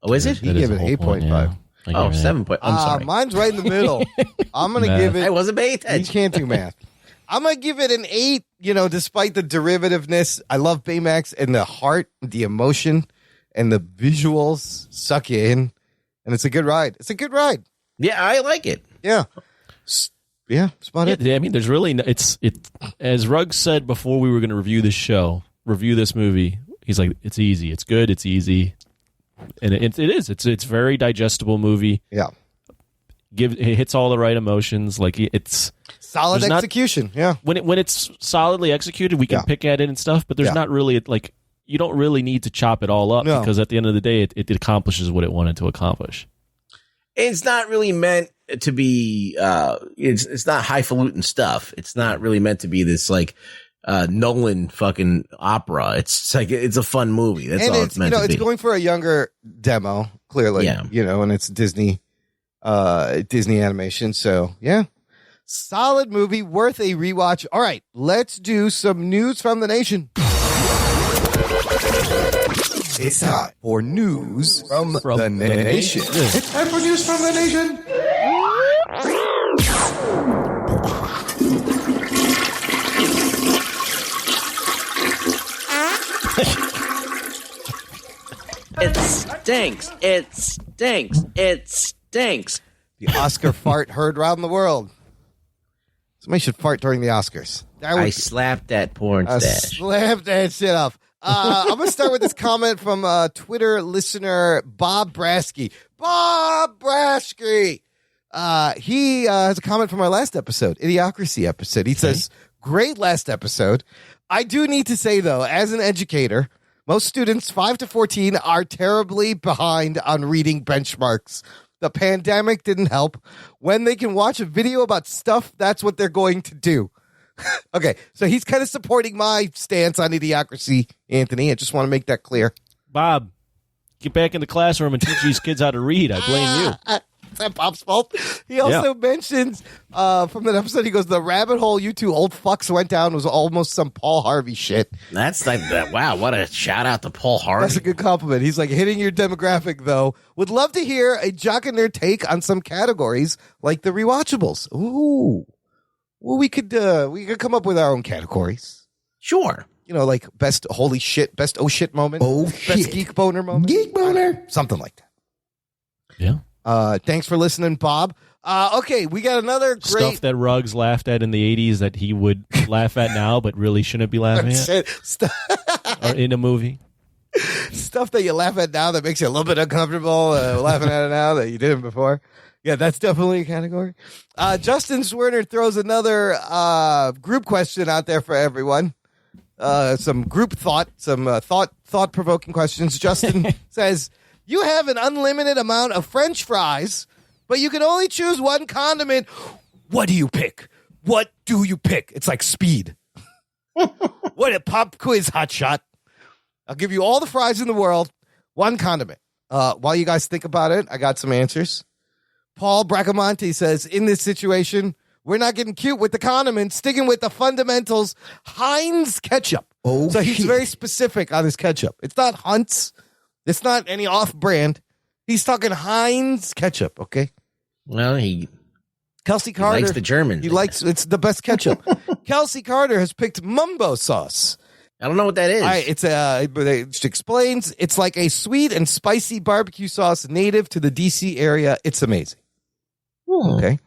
Oh, is it? You give it 8.5. Oh, 7 point. I'm sorry. Mine's right in the middle. I'm going to give it. I wasn't paying attention. You can't do math. I'm going to give it an 8, despite the derivativeness. I love Baymax, and the heart, the emotion, and the visuals suck you in. And it's a good ride. It's a good ride. Yeah, I like it. Yeah. Yeah, spot it. I mean, there's really it's as Ruggs said before we were going to review this movie. He's like, it's easy, it's good, it's easy, and it is. It's very digestible movie. Yeah, it hits all the right emotions. Like it's solid execution. When it's solidly executed, we can pick at it and stuff. But there's not really like you don't really need to chop it all up because at the end of the day, it accomplishes what it wanted to accomplish. It's not really meant to be. It's not highfalutin stuff. It's not really meant to be this like Nolan fucking opera. It's like it's a fun movie. That's all it's meant to be. It's going for a younger demo, clearly. Yeah. And it's Disney animation. So yeah, solid movie, worth a rewatch. All right, let's do some news from the nation. It's time for news from the nation. It's time for news from the nation. It stinks. It stinks. It stinks. The Oscar fart heard around the world. Somebody should fart during the Oscars. I slapped that porn stash. Slap that shit off. I'm going to start with this comment from Twitter listener Bob Brasky. Bob Brasky! He has a comment from our last episode, Idiocracy episode. He says, great last episode. I do need to say, though, as an educator, most students 5 to 14 are terribly behind on reading benchmarks. The pandemic didn't help. When they can watch a video about stuff, that's what they're going to do. Okay, so he's kind of supporting my stance on Idiocracy, Anthony. I just want to make that clear. Bob, get back in the classroom and teach these kids how to read. I blame you. Is that Bob's fault? He also mentions from that episode, he goes, the rabbit hole you two old fucks went down was almost some Paul Harvey shit. That's like that. Wow, what a shout out to Paul Harvey. That's a good compliment. He's like, hitting your demographic, though. Would love to hear a Jock and Nerd take on some categories like the rewatchables. Ooh. Well, we could come up with our own categories. Sure. Like best holy shit, best oh shit moment. Best geek boner moment. Geek boner. Something like that. Yeah. Thanks for listening, Bob. Okay, we got another great Stuff that Ruggs laughed at in the 80s that he would laugh at now, but really shouldn't be laughing at. Or in a movie. Stuff that you laugh at now that makes you a little bit uncomfortable, laughing at it now that you didn't before. Yeah, that's definitely a category. Justin Swerner throws another group question out there for everyone. Some group thought, some thought-provoking questions. Justin says, you have an unlimited amount of French fries, but you can only choose one condiment. What do you pick? What do you pick? It's like Speed. What a pop quiz, hotshot. I'll give you all the fries in the world, one condiment. While you guys think about it, I got some answers. Paul Bracamonte says, in this situation, we're not getting cute with the condiments, sticking with the fundamentals, Heinz ketchup. Oh, so he's very specific on his ketchup. It's not Hunt's. It's not any off-brand. He's talking Heinz ketchup, okay? Well, Kelsey Carter likes the Germans. He likes it's the best ketchup. Kelsey Carter has picked mumbo sauce. I don't know what that is. All right, it explains it's like a sweet and spicy barbecue sauce native to the DC area. It's amazing. Okay.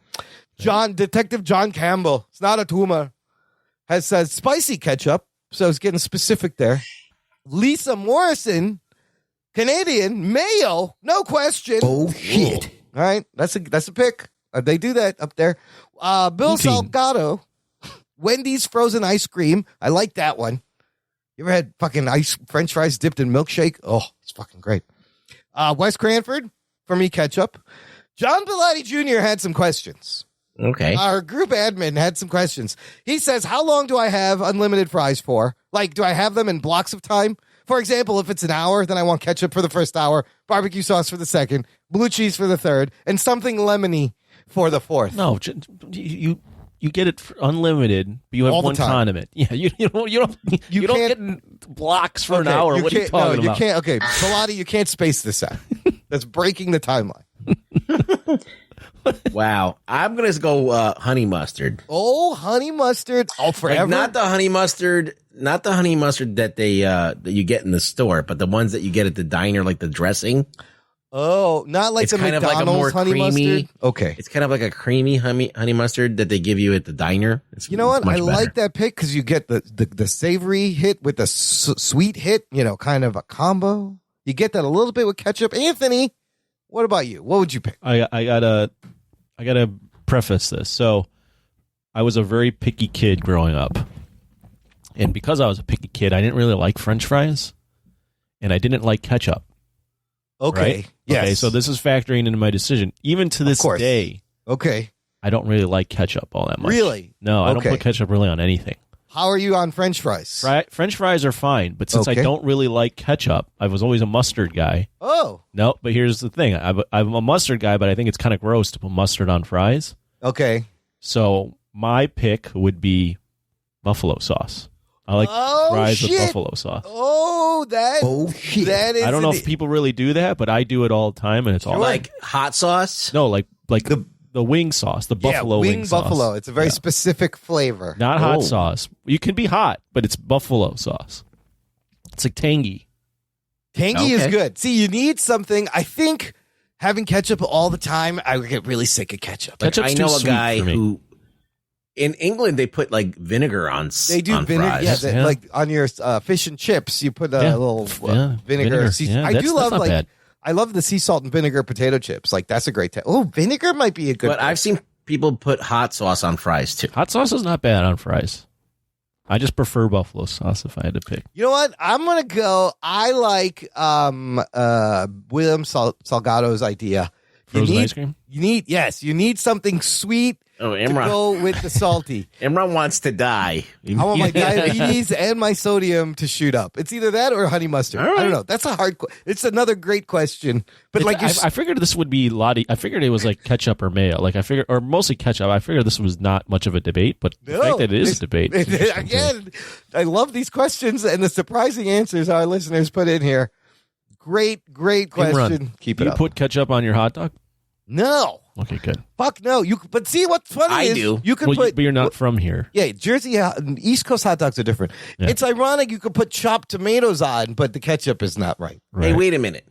Detective John Campbell, it's not a tumor, has said spicy ketchup, so it's getting specific there. Lisa Morrison, Canadian, mayo, no question. Oh, shit. All right, that's a pick. They do that up there. Bill Salgado, Wendy's frozen ice cream. I like that one. You ever had fucking French fries dipped in milkshake? Oh, it's fucking great. Wes Cranford, for me, ketchup. John Pilati Jr. had some questions. Okay. Our group admin had some questions. He says, how long do I have unlimited fries for? Like, do I have them in blocks of time? For example, if it's an hour, then I want ketchup for the first hour, barbecue sauce for the second, blue cheese for the third, and something lemony for the fourth. No, you get it unlimited, but you have All the one time. condiment. Yeah, you don't get blocks for an hour. What are you talking about? You can't. Okay, Pilati, you can't space this out. That's breaking the timeline. Wow. I'm going to go honey mustard. Oh, honey mustard. Oh, forever. Like, not the honey mustard that they that you get in the store, but the ones that you get at the diner, like the dressing. Oh, not like it's the kind McDonald's of like a more honey creamy, mustard. Okay. It's kind of like a creamy honey mustard that they give you at the diner. You know what? Much I better. like that pick because you get the savory hit with the sweet hit, kind of a combo. You get that a little bit with ketchup. Anthony, what about you? What would you pick? I gotta preface this. So I was a very picky kid growing up. And because I was a picky kid, I didn't really like French fries. And I didn't like ketchup. Okay. Right? Yes. Okay, so this is factoring into my decision. Even to this day, okay, I don't really like ketchup all that much. Really? No, I don't Okay. put ketchup really on anything. How are you on French fries? French fries are fine, but since I Okay. don't really like ketchup, I was always a mustard guy. Oh, No, but here's the thing. I'm a mustard guy, but I think it's kind of gross to put mustard on fries. okay. So my pick would be buffalo sauce. I like fries with buffalo sauce. Oh, shit. That is. I don't know if people really do that, but I do it all the time, and it's all like hot sauce. no, like the wing sauce, the buffalo wing sauce. buffalo. It's a very specific flavor. Not hot sauce. You can be hot, but it's buffalo sauce. It's like tangy. Tangy is Okay. good. See, you need something. I think having ketchup all the time, I would get really sick of ketchup. Like, Ketchup's I too know a sweet guy for me. who in England they put like vinegar on They do on vinegar, fries. yeah, Yeah. like on your fish and chips, you put a Yeah. little Yeah, vinegar. Yeah, I that's do love not like bad. I love the sea salt and vinegar potato chips. Like that's a great. Vinegar might be a good. But I've seen people put hot sauce on fries too. Hot sauce is not bad on fries. I just prefer buffalo sauce if I had to pick. You know what? I'm gonna go. I like William Salgado's idea. Frozen ice cream? You need something sweet Oh, to Imran. go with the salty. Imran wants to die. I want my diabetes and my sodium to shoot up. It's either that or honey mustard. All right. I don't know. That's a hard. It's another great question. But like, I figured this would be Lottie. I figured it was like ketchup or mayo. Like I figured, or mostly ketchup. I figured this was not much of a debate, but the fact that it is a debate. is interesting too. Again, I love these questions and the surprising answers our listeners put in here. Great question. Imran, Keep do it you up. put ketchup on your hot dog? No. Okay, good. Fuck no. But see what's funny I is do. you can Well, put. but you're not from here. Yeah, Jersey, East Coast hot dogs are different. Yeah. It's ironic you could put chopped tomatoes on, but the ketchup is not right. Hey, Right. wait a minute.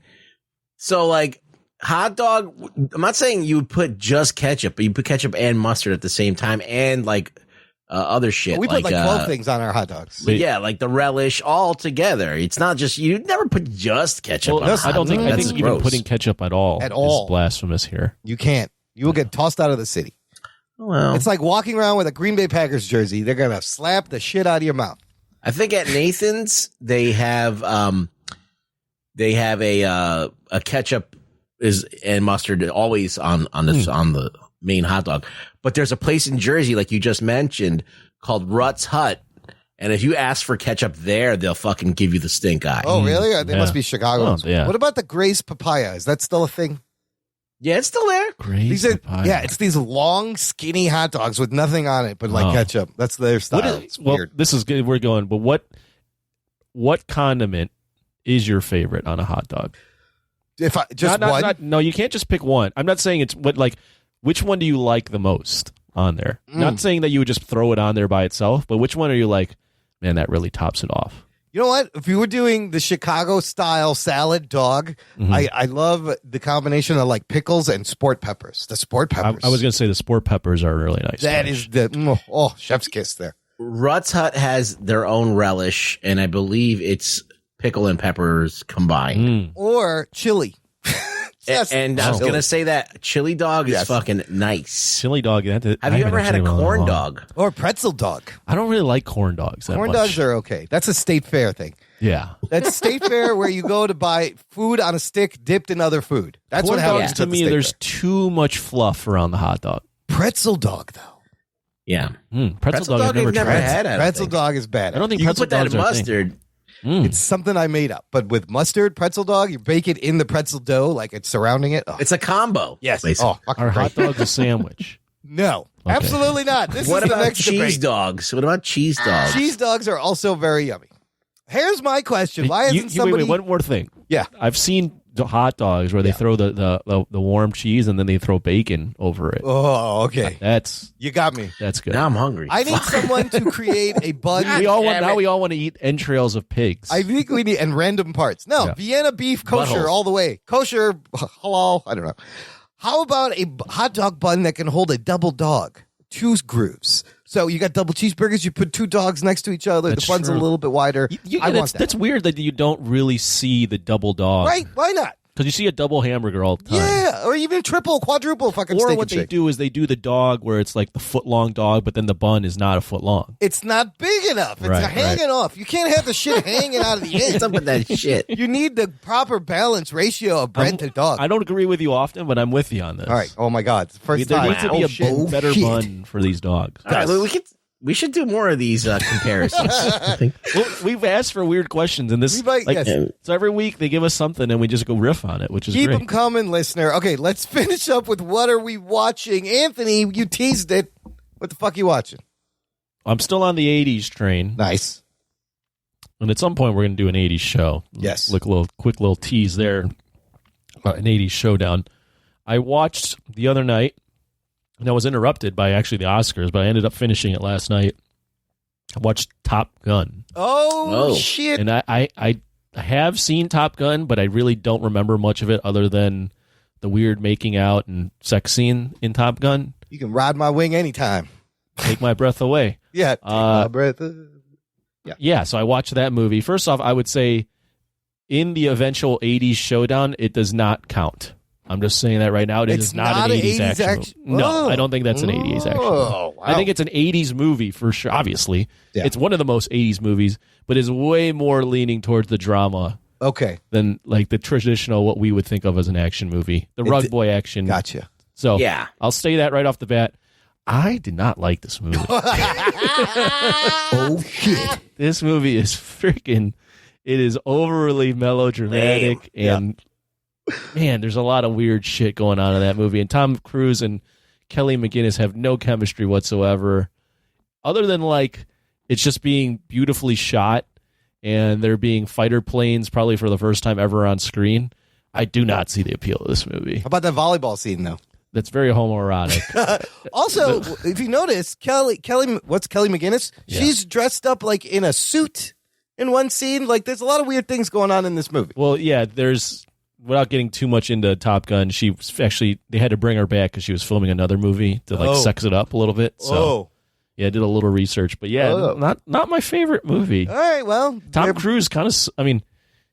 So like hot dog. I'm not saying you would put just ketchup, but you put ketchup and mustard at the same time, and like other shit. We put like 12 things on our hot dogs. Yeah, like the relish all together. It's not just you never put just ketchup. Well, on I hot don't think. dog. I That's think even gross. putting ketchup at all is blasphemous here. You can't. You will get tossed out of the city. Well, It's like walking around with a Green Bay Packers jersey. They're gonna slap the shit out of your mouth. I think at Nathan's they have a ketchup and mustard always on the main hot dog. But there's a place in Jersey, like you just mentioned, called Rutt's Hut. And if you ask for ketchup there, they'll fucking give you the stink eye. Oh, really? They Yeah. must be Chicago. Oh, yeah. What about the Grace papaya? Is that still a thing? Yeah, it's still there. Great. It's these long, skinny hot dogs with nothing on it but like Oh. ketchup. That's their style. It's weird. This is good. We're going. But what condiment is your favorite on a hot dog? If I just one, no, you can't just pick one. I'm not saying it's what like. Which one do you like the most on there? Not saying that you would just throw it on there by itself, but which one are you like? Man, that really tops it off. you know what? If you were doing the Chicago style salad dog, I love the combination of like pickles and sport peppers. The sport peppers. I was going to say the sport peppers are really nice. That is the chef's kiss there. Rutt's Hut has their own relish, and I believe it's pickle and peppers combined. Or chili. Yes. And I was going to say that chili dog is fucking nice. Chili dog. Have you ever had a corn dog? Or pretzel dog. I don't really like corn dogs that Corn much. dogs are okay. That's a state fair thing. Yeah. That's state fair where you go to buy food on a stick dipped in other food. That's corn what happens dogs to at the me. state There's fair. too much fluff around the hot dog. Pretzel dog though. Yeah. Pretzel dog. I've never tried. had. I don't Pretzel think. dog is bad. I don't think You can pretzel put that in dogs are a thing. mustard. It's something I made up. But with mustard, pretzel dog, you bake it in the pretzel dough like it's surrounding it. Oh, It's a combo. yes. basically. Oh, fucking Are great. hot dogs a sandwich? No, Okay. absolutely not. This What is the about next cheese debate. dogs? What about cheese dogs? Cheese dogs are also very yummy. Here's my question: why isn't somebody? Wait, one more thing. Yeah. I've seen the hot dogs where they throw the warm cheese and then they throw bacon over it. Oh, okay. That's You got me. good. Now I'm hungry. I need someone to create a bun. we all want to eat entrails of pigs. I think we need and random parts. No, Yeah. Vienna beef kosher Buttholes. all the way. Kosher halal. I don't know. How about a hot dog bun that can hold a double dog, 2 grooves? So you got double cheeseburgers. You put 2 dogs next to each other. That's the bun's true. a little bit wider. I want that. That's weird that you don't really see the double dog, Right? Why not? Because you see a double hamburger all the time. Yeah, or even triple, quadruple fucking Or steak what and they shake. do is they do the dog where it's like the foot long dog, but then the bun is not a foot long. It's not big enough. It's Right, hanging off. You can't have the shit hanging out of the end. What's up with that shit? You need the proper balance ratio of bread to dog. I don't agree with you often, but I'm with you on this. All right. Oh my God. It's the first There time. needs to be Oh, a better shit. bun for these dogs. All right, well, we should do more of these comparisons. I think. Well, we've asked for weird questions, and this We might- yes. so every week they give us something, and we just go riff on it, which is Keep great. them coming, listener. Okay, let's finish up with what are we watching? Anthony, you teased it. What the fuck are you watching? I'm still on the '80s train, Nice. and at some point we're going to do an '80s show. Yes. Look, quick little tease there. An '80s showdown. I watched the other night, and I was interrupted by actually the Oscars, but I ended up finishing it last night. I watched Top Gun, Oh, Whoa. shit. and I have seen Top Gun, but I really don't remember much of it other than the weird making out and sex scene in Top Gun. You can ride my wing anytime. Take my breath away. Yeah. Take my breath. Yeah, so I watched that movie. First off, I would say in the eventual 80s showdown, it does not count. I'm just saying that right now. It It's is not not an an 80s 80s action action- movie. No, Oh. I don't think that's an 80s action movie. Oh, wow. I think it's an 80s movie for sure, obviously. Yeah. It's one of the most 80s movies, but is way more leaning towards the drama Okay. than like the traditional, what we would think of as an action movie. The rug boy action. Gotcha. So Yeah. I'll say that right off the bat. I did not like this movie. Oh, shit. This movie is freaking. It is overly melodramatic, and man, there's a lot of weird shit going on in that movie. And Tom Cruise and Kelly McGinnis have no chemistry whatsoever, other than like it's just being beautifully shot, and there being fighter planes probably for the first time ever on screen. I do not see the appeal of this movie. How about that volleyball scene, though? That's very homoerotic. Also, if you notice, what's Kelly McGinnis? Yeah. She's dressed up like in a suit in one scene. Like, there's a lot of weird things going on in this movie. Well, yeah, there's without getting too much into Top Gun, she was actually, they had to bring her back because she was filming another movie to like sex it up a little bit. So yeah, I did a little research, but yeah, not my favorite movie. All right, well, Tom Cruise kind of, I mean,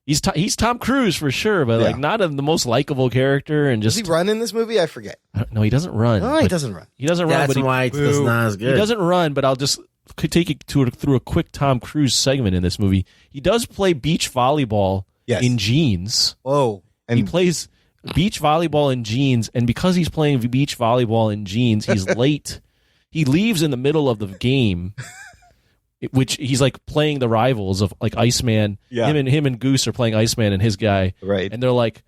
he's Tom Cruise for sure, but like not the most likable character. And just does he run in this movie? I forget. No, he doesn't run. Oh, he doesn't run. He doesn't run. That's why it's not as good. He doesn't run, but I'll just take you through a quick Tom Cruise segment in this movie. He does play beach volleyball in jeans. Oh, and he plays beach volleyball in jeans, and because he's playing beach volleyball in jeans, he's late. He leaves in the middle of the game, which he's like playing the rivals of like Iceman. Yeah. Him and Goose are playing Iceman and his guy. Right. And they're like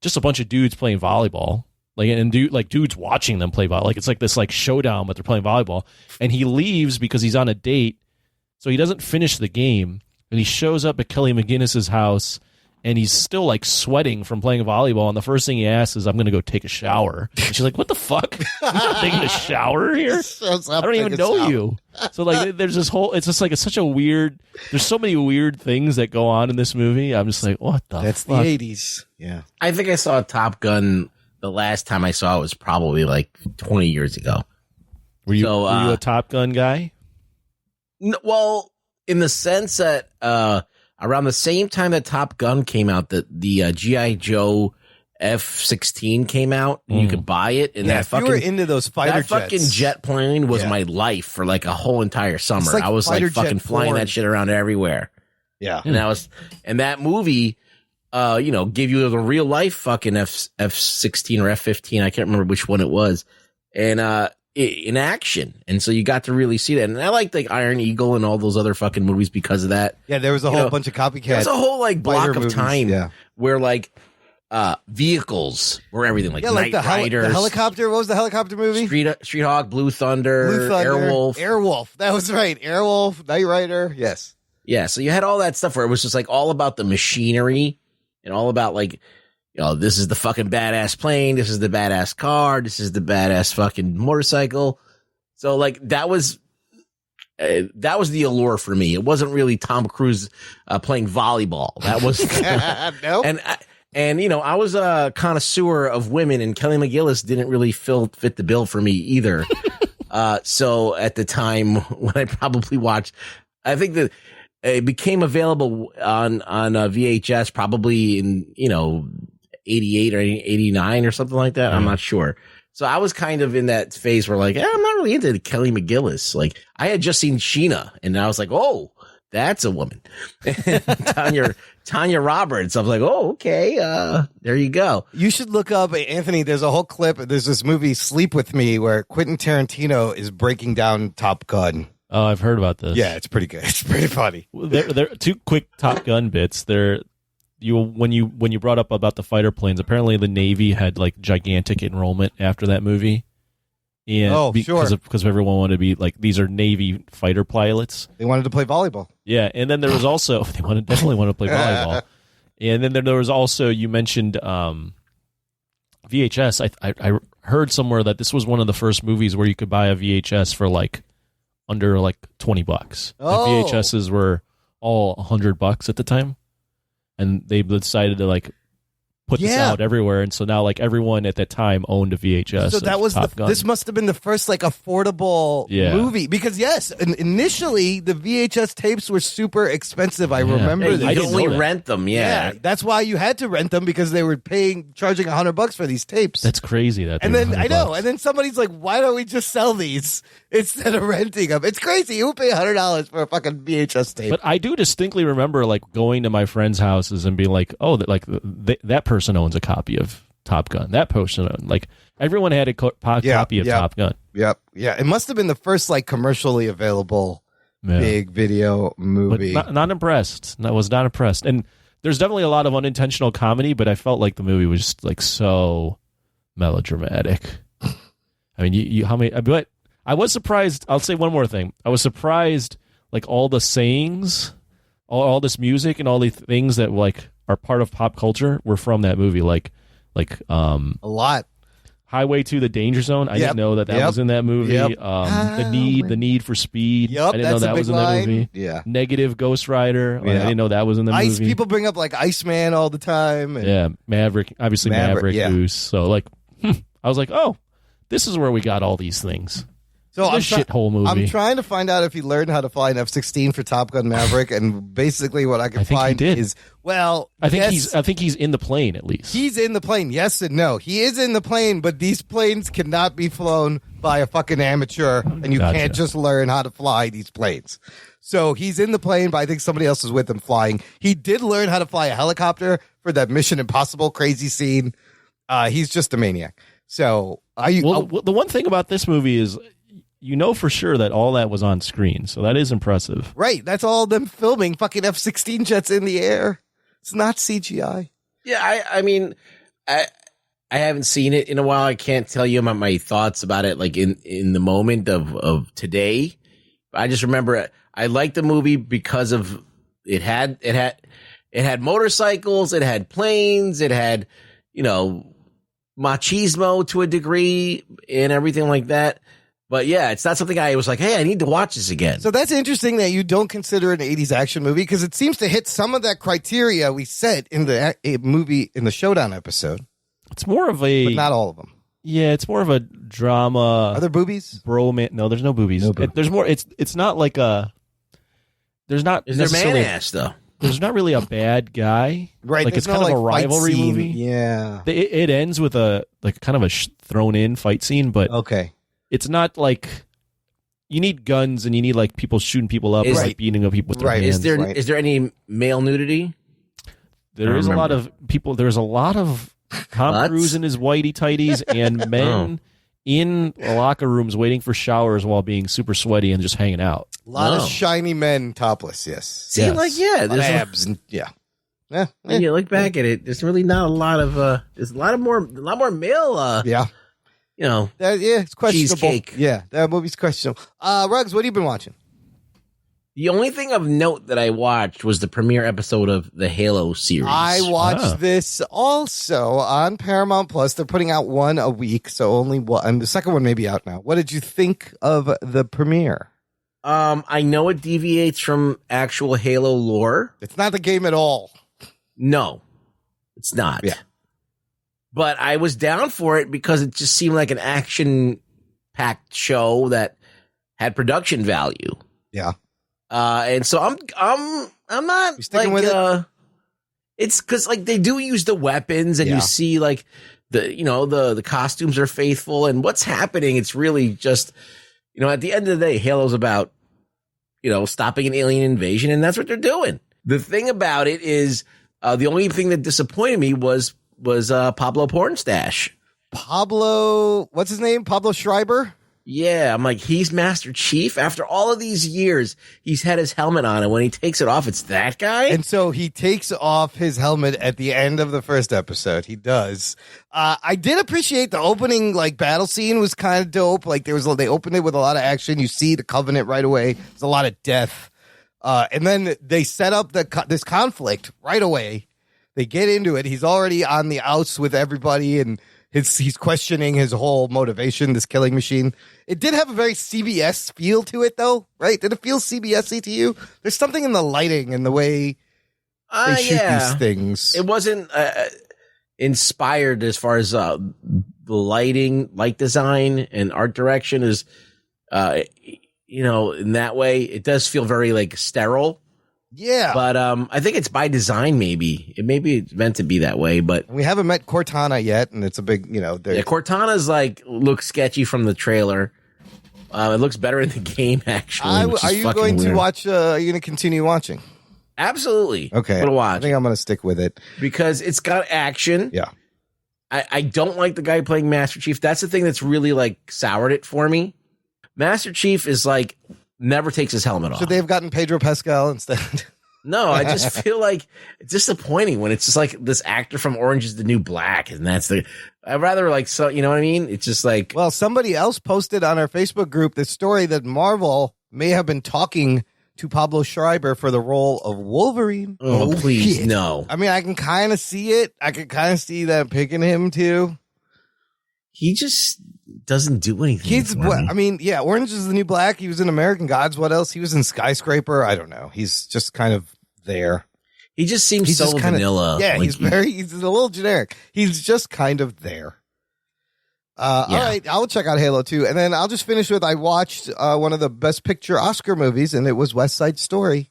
just a bunch of dudes playing volleyball. Like and dudes watching them play volleyball. Like it's like this like showdown, but they're playing volleyball. And he leaves because he's on a date. So he doesn't finish the game. And he shows up at Kelly McGinnis's house, and he's still like sweating from playing volleyball. And the first thing he asks is, "I'm going to go take a shower." And she's like, "What the fuck? You're not taking a shower here? I don't even know you." So like, there's this whole. It's just like it's such a weird. There's so many weird things that go on in this movie. I'm just like, what the? That's fuck? the 80s. Yeah. I think I saw Top Gun. The last time I saw it was probably like 20 years ago. Were you a Top Gun guy? Well, in the sense that around the same time that Top Gun came out, the G.I. Joe F-16 came out, and you could buy it. And that if you were into those fighter jets. That fucking jet plane was my life for like a whole entire summer. Like I was like fucking flying that shit around everywhere. Yeah. And that movie, give you the real life fucking F-16 or F-15. I can't remember which one it was. And, in action. And so you got to really see that. And I liked like Iron Eagle and all those other fucking movies because of that. Yeah, there was a whole bunch of copycats. There's a whole like block of movies, time where like vehicles were everything, like Knight Riders. The helicopter. What was the helicopter movie? Street Hawk, Blue Thunder, Airwolf. That was right. Airwolf, Knight Rider. Yes. Yeah. So you had all that stuff where it was just like all about the machinery and all about like, this is the fucking badass plane. This is the badass car. This is the badass fucking motorcycle. So like that was the allure for me. It wasn't really Tom Cruise playing volleyball. That was nope. And I was a connoisseur of women, and Kelly McGillis didn't really fit the bill for me either. So at the time when I probably watched, I think that it became available on VHS probably in 88 or 89 or something like that. I'm not sure. So I was kind of in that phase where like, I'm not really into Kelly McGillis. Like I had just seen Sheena, and I was like, oh, that's a woman. Tanya Roberts. I was like, oh, okay. There you go. You should look up, Anthony. There's a whole clip. There's this movie Sleep With Me where Quentin Tarantino is breaking down Top Gun. Oh, I've heard about this. Yeah, it's pretty good. It's pretty funny. There are two quick Top Gun bits. When you brought up about the fighter planes, apparently the Navy had like gigantic enrollment after that movie. And because everyone wanted to be like, these are Navy fighter pilots. They wanted to play volleyball. Yeah, and then there was also definitely wanted to play volleyball. And then there was also, you mentioned VHS. I heard somewhere that this was one of the first movies where you could buy a VHS for like under like $20. Oh. The VHSs were all $100 at the time, and they decided to like put this out everywhere, and so now like everyone at that time owned a VHS. So that was this must have been the first like affordable movie, because initially the VHS tapes were super expensive. I remember that. You could only rent them. Yeah, that's why you had to rent them, because they were charging $100 for these tapes. That's crazy. And then and then somebody's like, why don't we just sell these instead of renting them? It's crazy. Who would pay $100 for a fucking VHS tape? But I do distinctly remember like going to my friends' houses and being like, oh, that person owns a copy of Top Gun. That person owned, like everyone had a copy of Top Gun. Yep. Yeah. It must have been the first like commercially available big video movie. But not impressed. I was not impressed. And there's definitely a lot of unintentional comedy, but I felt like the movie was just like so melodramatic. I mean, how many? But I was surprised. I'll say one more thing. I was surprised, like all the sayings, all this music, and all the things that like are part of pop culture were from that movie. Like a lot. Highway to the Danger Zone. I Yep. didn't know that Yep. was in that movie. Yep. The need for speed. Yep, I didn't know that's a that big was in line. that movie. Yeah. Negative Ghost Rider. Like, Yeah. I didn't know that was in the Ice movie. people bring up like Iceman all the time. And Yeah, Maverick. Obviously, Maverick yeah. Goose. So like, I was like, oh, this is where we got all these things. So This shithole movie. I'm trying to find out if he learned how to fly an F-16 for Top Gun Maverick, and basically what I can I think he find did. is yes, I think he's in the plane at least. he's in the plane. Yes and no. He is in the plane, but these planes cannot be flown by a fucking amateur, and you Gotcha. can't just learn how to fly these planes. So he's in the plane, but I think somebody else is with him flying. He did learn how to fly a helicopter for that Mission Impossible crazy scene. He's just a maniac. So the one thing about this movie is, you know for sure that all that was on screen, so that is impressive. right, that's all them filming fucking F-16 jets in the air. It's not CGI. Yeah, I mean, I haven't seen it in a while. I can't tell you my thoughts about it, like in the moment of today. I just remember I liked the movie because of it had motorcycles, it had planes, it had, machismo to a degree and everything like that. But yeah, it's not something I was like, hey, I need to watch this again. So that's interesting that you don't consider it an 80s action movie, because it seems to hit some of that criteria we set in the movie in the Showdown episode, It's more of a but not all of them. Yeah, it's more of a drama. Are there boobies? Bromance. No, there's no boobies. There's more. It's not like a. There's not. Is there man necessarily- ass though? There's not really a bad guy. Right. Like there's it's kind no, of a like, fight rivalry scene. movie. Yeah. It ends with a kind of a thrown in fight scene, but Okay. it's not like you need guns and you need like people shooting people up or Is- like beating up people with their Right. hands. Is there any male nudity? There is a lot of people. There's a lot of Tom Butts? Cruise in his whitey tighties and men in locker rooms waiting for showers while being super sweaty and just hanging out. A lot of Oh. shiny men topless, yes. See, Yes. like, yeah, A lot of there's abs and yeah. when you look back at it, there's really not a lot of there's a lot more male Yeah. yeah. It's questionable. Cheesecake. Yeah, that movie's questionable. Ruggs, what have you been watching? The only thing of note that I watched was the premiere episode of the Halo series. I watched this also on Paramount Plus. They're putting out one a week, so only one. And the second one may be out now. What did you think of the premiere? I know it deviates from actual Halo lore. It's not the game at all. No, it's not. Yeah. But I was down for it because it just seemed like an action-packed show that had production value. Yeah. And so I'm not You sticking like with it? It's because like they do use the weapons and Yeah. you see like the costumes are faithful and what's happening. It's really just at the end of the day, Halo's about stopping an alien invasion, and that's what they're doing. The thing about it is the only thing that disappointed me was Pablo Pornstache. Pablo, what's his name? Pablo Schreiber? Yeah, I'm like, he's Master Chief. After all of these years, he's had his helmet on, and when he takes it off, it's that guy? And so he takes off his helmet at the end of the first episode. He does. I did appreciate the opening, like, battle scene was kind of dope. Like, they opened it with a lot of action. You see the Covenant right away. There's a lot of death. And then they set up this conflict right away. They get into it. He's already on the outs with everybody, and he's questioning his whole motivation, this killing machine. It did have a very CBS feel to it, though, right? Did it feel CBS-y to you? There's something in the lighting and the way they shoot these things. It wasn't inspired as far as the light design and art direction is, in that way. It does feel very like sterile. Yeah. But I think it's by design, maybe. It's meant to be that way, but We haven't met Cortana yet, and it's a big, Cortana's looks sketchy from the trailer. It looks better in the game, actually. which Are is you fucking going to weird. watch? Are you going to continue watching? Absolutely. Okay. I'm gonna watch I think I'm going to stick with it. because it's got action. Yeah. I don't like the guy playing Master Chief. That's the thing that's really soured it for me. Master Chief is never takes his helmet off. Should they have gotten Pedro Pascal instead? No, I just feel like it's disappointing when it's just like this actor from Orange is the New Black, and I'd rather you know what I mean? It's just like, Well, somebody else posted on our Facebook group the story that Marvel may have been talking to Pablo Schreiber for the role of Wolverine. oh, please, shit. no. I mean, I can kind of see it. I can kind of see them picking him too. he just doesn't do anything. He's for me. I mean, yeah, Orange is the New Black. He was in American Gods. What else? He was in Skyscraper. I don't know. He's just kind of there. He just seems He's so just kinda, vanilla. Yeah, Like, he's a little generic. He's just kind of there. All right, I'll check out Halo 2. And then I'll just finish with, I watched one of the Best Picture Oscar movies, and it was West Side Story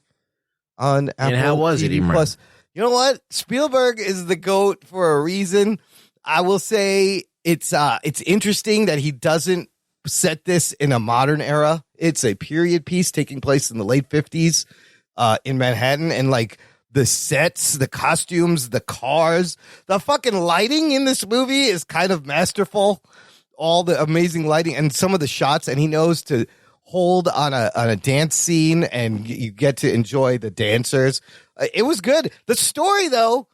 on Apple And how was it, TV Imran? Plus. You know what? Spielberg is the GOAT for a reason. I will say it's interesting that he doesn't set this in a modern era. It's a period piece taking place in the late 50s in Manhattan, and like the sets, the costumes, the cars, the fucking lighting in this movie is kind of masterful. All the amazing lighting and some of the shots, and he knows to hold on a dance scene, and you get to enjoy the dancers. It was good. The story, though,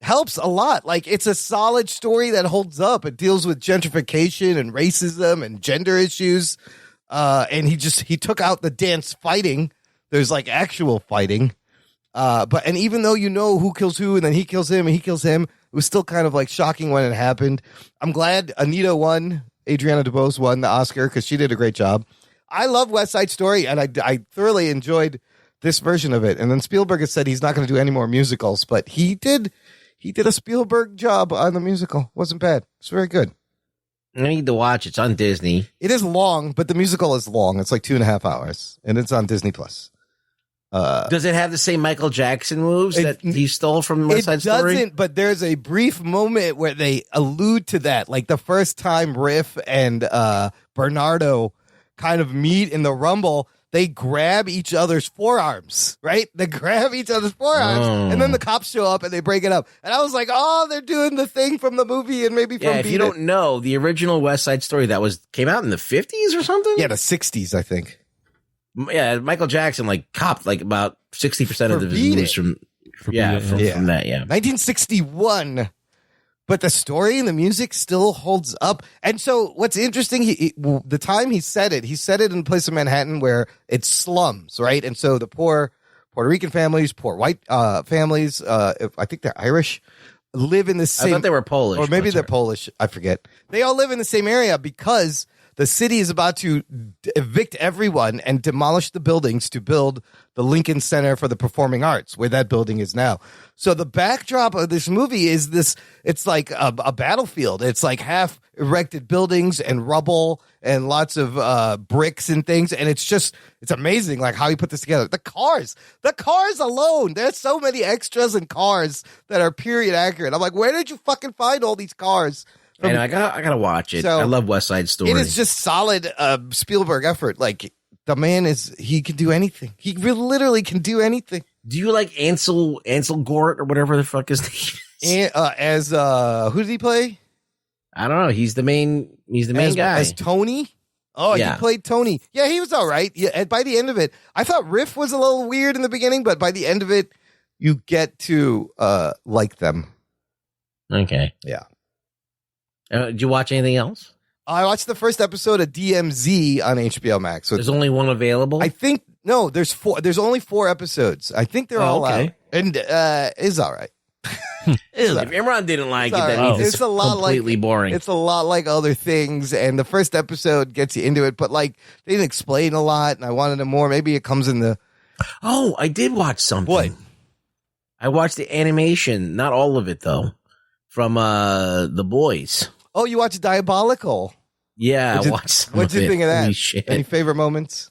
helps a lot. Like, it's a solid story that holds up. It deals with gentrification and racism and gender issues. And he took out the dance fighting. There's like actual fighting. And even though you know who kills who, and then he kills him and he kills him, it was still kind of like shocking when it happened. I'm glad Adriana DeBose won the Oscar because she did a great job. I love West Side Story, and I thoroughly enjoyed this version of it. And then Spielberg has said he's not going to do any more musicals, but he did a Spielberg job on the musical. Wasn't bad. It's very good. I need to watch. It's on Disney. It is long, but the musical is long. It's like 2.5 hours, and it's on Disney Plus. Does it have the same Michael Jackson moves that he stole from West Side Story? It doesn't, but there's a brief moment where they allude to that. Like the first time Riff and Bernardo kind of meet in the Rumble, they grab each other's forearms, right? They grab each other's forearms, and then the cops show up and they break it up. And I was like, oh, they're doing the thing from the movie and maybe from if you don't know, the original West Side Story came out in the 50s or something? Yeah, the 60s, I think. Yeah, Michael Jackson copped about 60% of his moves from that. Yeah, 1961. But the story and the music still holds up. And so what's interesting, the time he said it in a place in Manhattan where it's slums, right? And so the poor Puerto Rican families, poor white families, I think they're Irish, live in the same. I thought they were Polish. Or maybe they're Polish. I forget. They all live in the same area because the city is about to evict everyone and demolish the buildings to build the Lincoln Center for the Performing Arts, where that building is now. So the backdrop of this movie is this, it's like a battlefield. It's like half erected buildings and rubble and lots of bricks and things. And it's amazing like how he put this together. The cars alone, there's so many extras and cars that are period accurate. I'm like, where did you fucking find all these cars? And I gotta watch it. So, I love West Side Story. It is just solid Spielberg effort. Like the man he can do anything. He literally can do anything. Do you like Ansel Gort or whatever the fuck his name is? Who did he play? I don't know. He's the main guy. As Tony? Oh, yeah. He played Tony. Yeah, he was all right. Yeah, and by the end of it, I thought Riff was a little weird in the beginning, but by the end of it, you get to like them. Okay. Yeah. Did you watch anything else? I watched the first episode of DMZ on HBO Max. So there's only one available? I think, no, there's 4. There's only 4 episodes. I think they're all out. And it's all right. If Imran didn't like it, that means it's completely boring. It's a lot like other things, and the first episode gets you into it, but like they didn't explain a lot, and I wanted it more. Maybe it comes in the... Oh, I did watch something. What? I watched the animation, not all of it, though, from The Boys. Oh, you watched Diabolical? Yeah, I watched some What'd you think of that? Holy shit. Any favorite moments?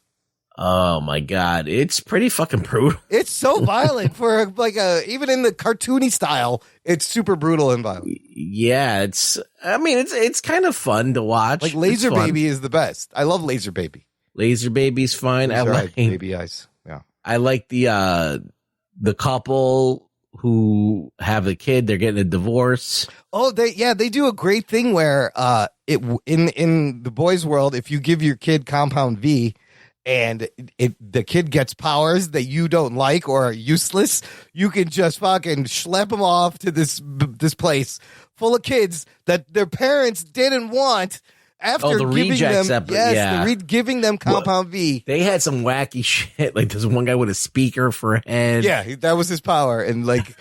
Oh my god, it's pretty fucking brutal. It's so violent for even in the cartoony style, it's super brutal and violent. Yeah, it's kind of fun to watch. Like Laser Baby is the best. I love Laser Baby. Laser Baby's fine. I like Baby Eyes. Yeah. I like the couple who have a kid, they're getting a divorce. Oh, they do a great thing where in the boys' world, if you give your kid Compound V and the kid gets powers that you don't like or are useless, you can just fucking schlep them off to this place full of kids that their parents didn't want, after the giving rejects them, giving them Compound V. They had some wacky shit. Like there's one guy with a speaker for a head. Yeah, that was his power. And like,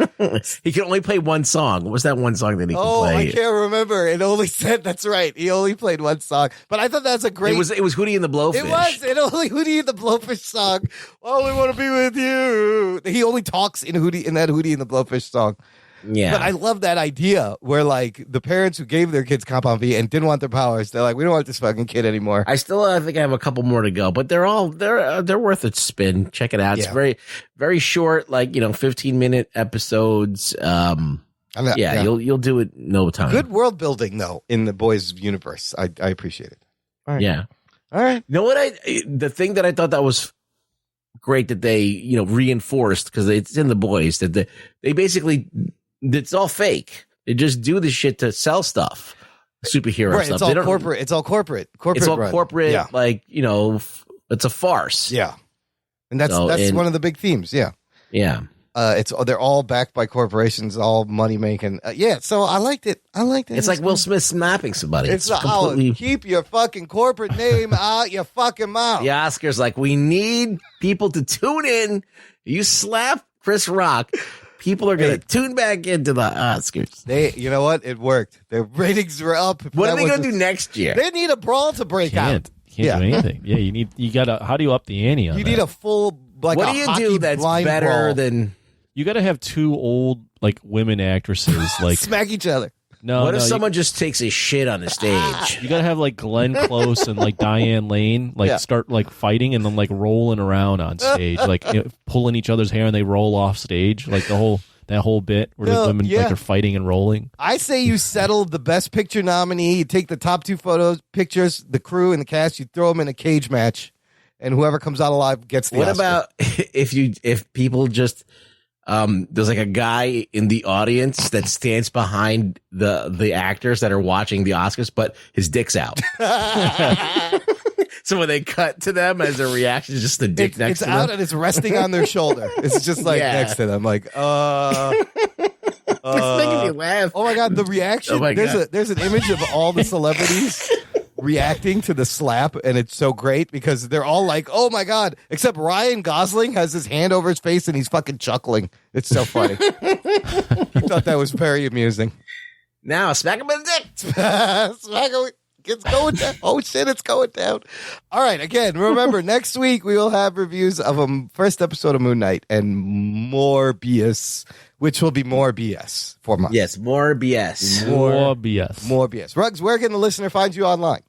he could only play one song. What was that one song that he could play? I can't remember. It only said, that's right. He only played one song. But I thought that's a great. It was Hootie and the Blowfish. It only Hootie and the Blowfish song. Oh, we want to be with you. He only talks in that Hootie and the Blowfish song. Yeah. But I love that idea where like the parents who gave their kids Compound V and didn't want their powers, they're like, we don't want this fucking kid anymore. I think I have a couple more to go, but they're worth a spin. Check it out. It's very, very short, like, 15-minute episodes. You'll do it no time. Good world building though in the boys universe. I appreciate it. All right. Yeah. All right. You know what the thing that I thought that was great that they, reinforced, because it's in the boys, that they basically, it's all fake. They just do this shit to sell stuff, superhero right, stuff. It's all corporate. It's all corporate. It's all run. corporate. Yeah. Like, it's a farce. Yeah, and that's one of the big themes. Yeah, yeah. They're all backed by corporations, all money making. So I liked it. It's like Will Smith snapping somebody. It's completely keep your fucking corporate name out your fucking mouth. The Oscars, like, we need people to tune in. You slap Chris Rock, people are going to tune back into the Oscars. You know what? It worked. Their ratings were up. What are they going to do next year? They need a brawl to break out. Can't do anything. Yeah, you gotta. How do you up the ante on that? You need a full. Like, what do you do that's better brawl than? You got to have two old like women actresses like smack each other. No, what if someone just takes a shit on the stage? You got to have like Glenn Close and like Diane Lane start like fighting and then like rolling around on stage, like pulling each other's hair and they roll off stage, like that whole bit where the women like are fighting and rolling. I say you settle the best picture nominee. You take the top two pictures, the crew and the cast. You throw them in a cage match, and whoever comes out alive gets the What Oscar. about if people just there's like a guy in the audience that stands behind the actors that are watching the Oscars, but his dick's out. So when they cut to them as a reaction, it's just the dick next to them. It's out and it's resting on their shoulder. It's just like next to them. Like, It's making me laugh. Oh my God, the reaction. There's an image of all the celebrities reacting to the slap, and it's so great because they're all like, oh my God, except Ryan Gosling has his hand over his face and he's fucking chuckling. It's so funny. He thought that was very amusing. Now smack him in the dick. Smack him. It's going down. Oh shit, it's going down. All right, again, remember, next week we will have reviews of a first episode of Moon Knight and more BS, which will be more BS for months. Yes, more BS. More BS. More BS. Ruggs, where can the listener find you online?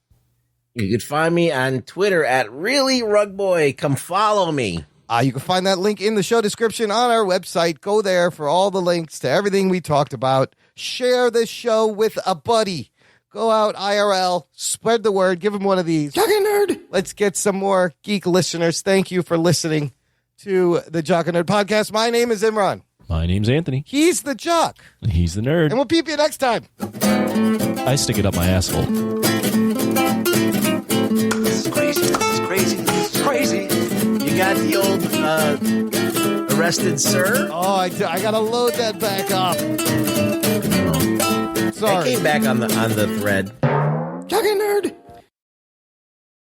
You can find me on Twitter at ReallyRugBoy. Come follow me. You can find that link in the show description on our website. Go there for all the links to everything we talked about. Share this show with a buddy. Go out IRL, spread the word, give him one of these. Jock and Nerd. Let's get some more geek listeners. Thank you for listening to the Jock and Nerd podcast. My name is Imran. My name's Anthony. He's the Jock. And he's the Nerd. And we'll peep you next time. I stick it up my asshole. This is crazy. This is crazy. This is crazy. You got the old Arrested Sir? Oh, I got to load that back up. Sorry. I came back on the thread. Jock and Nerd.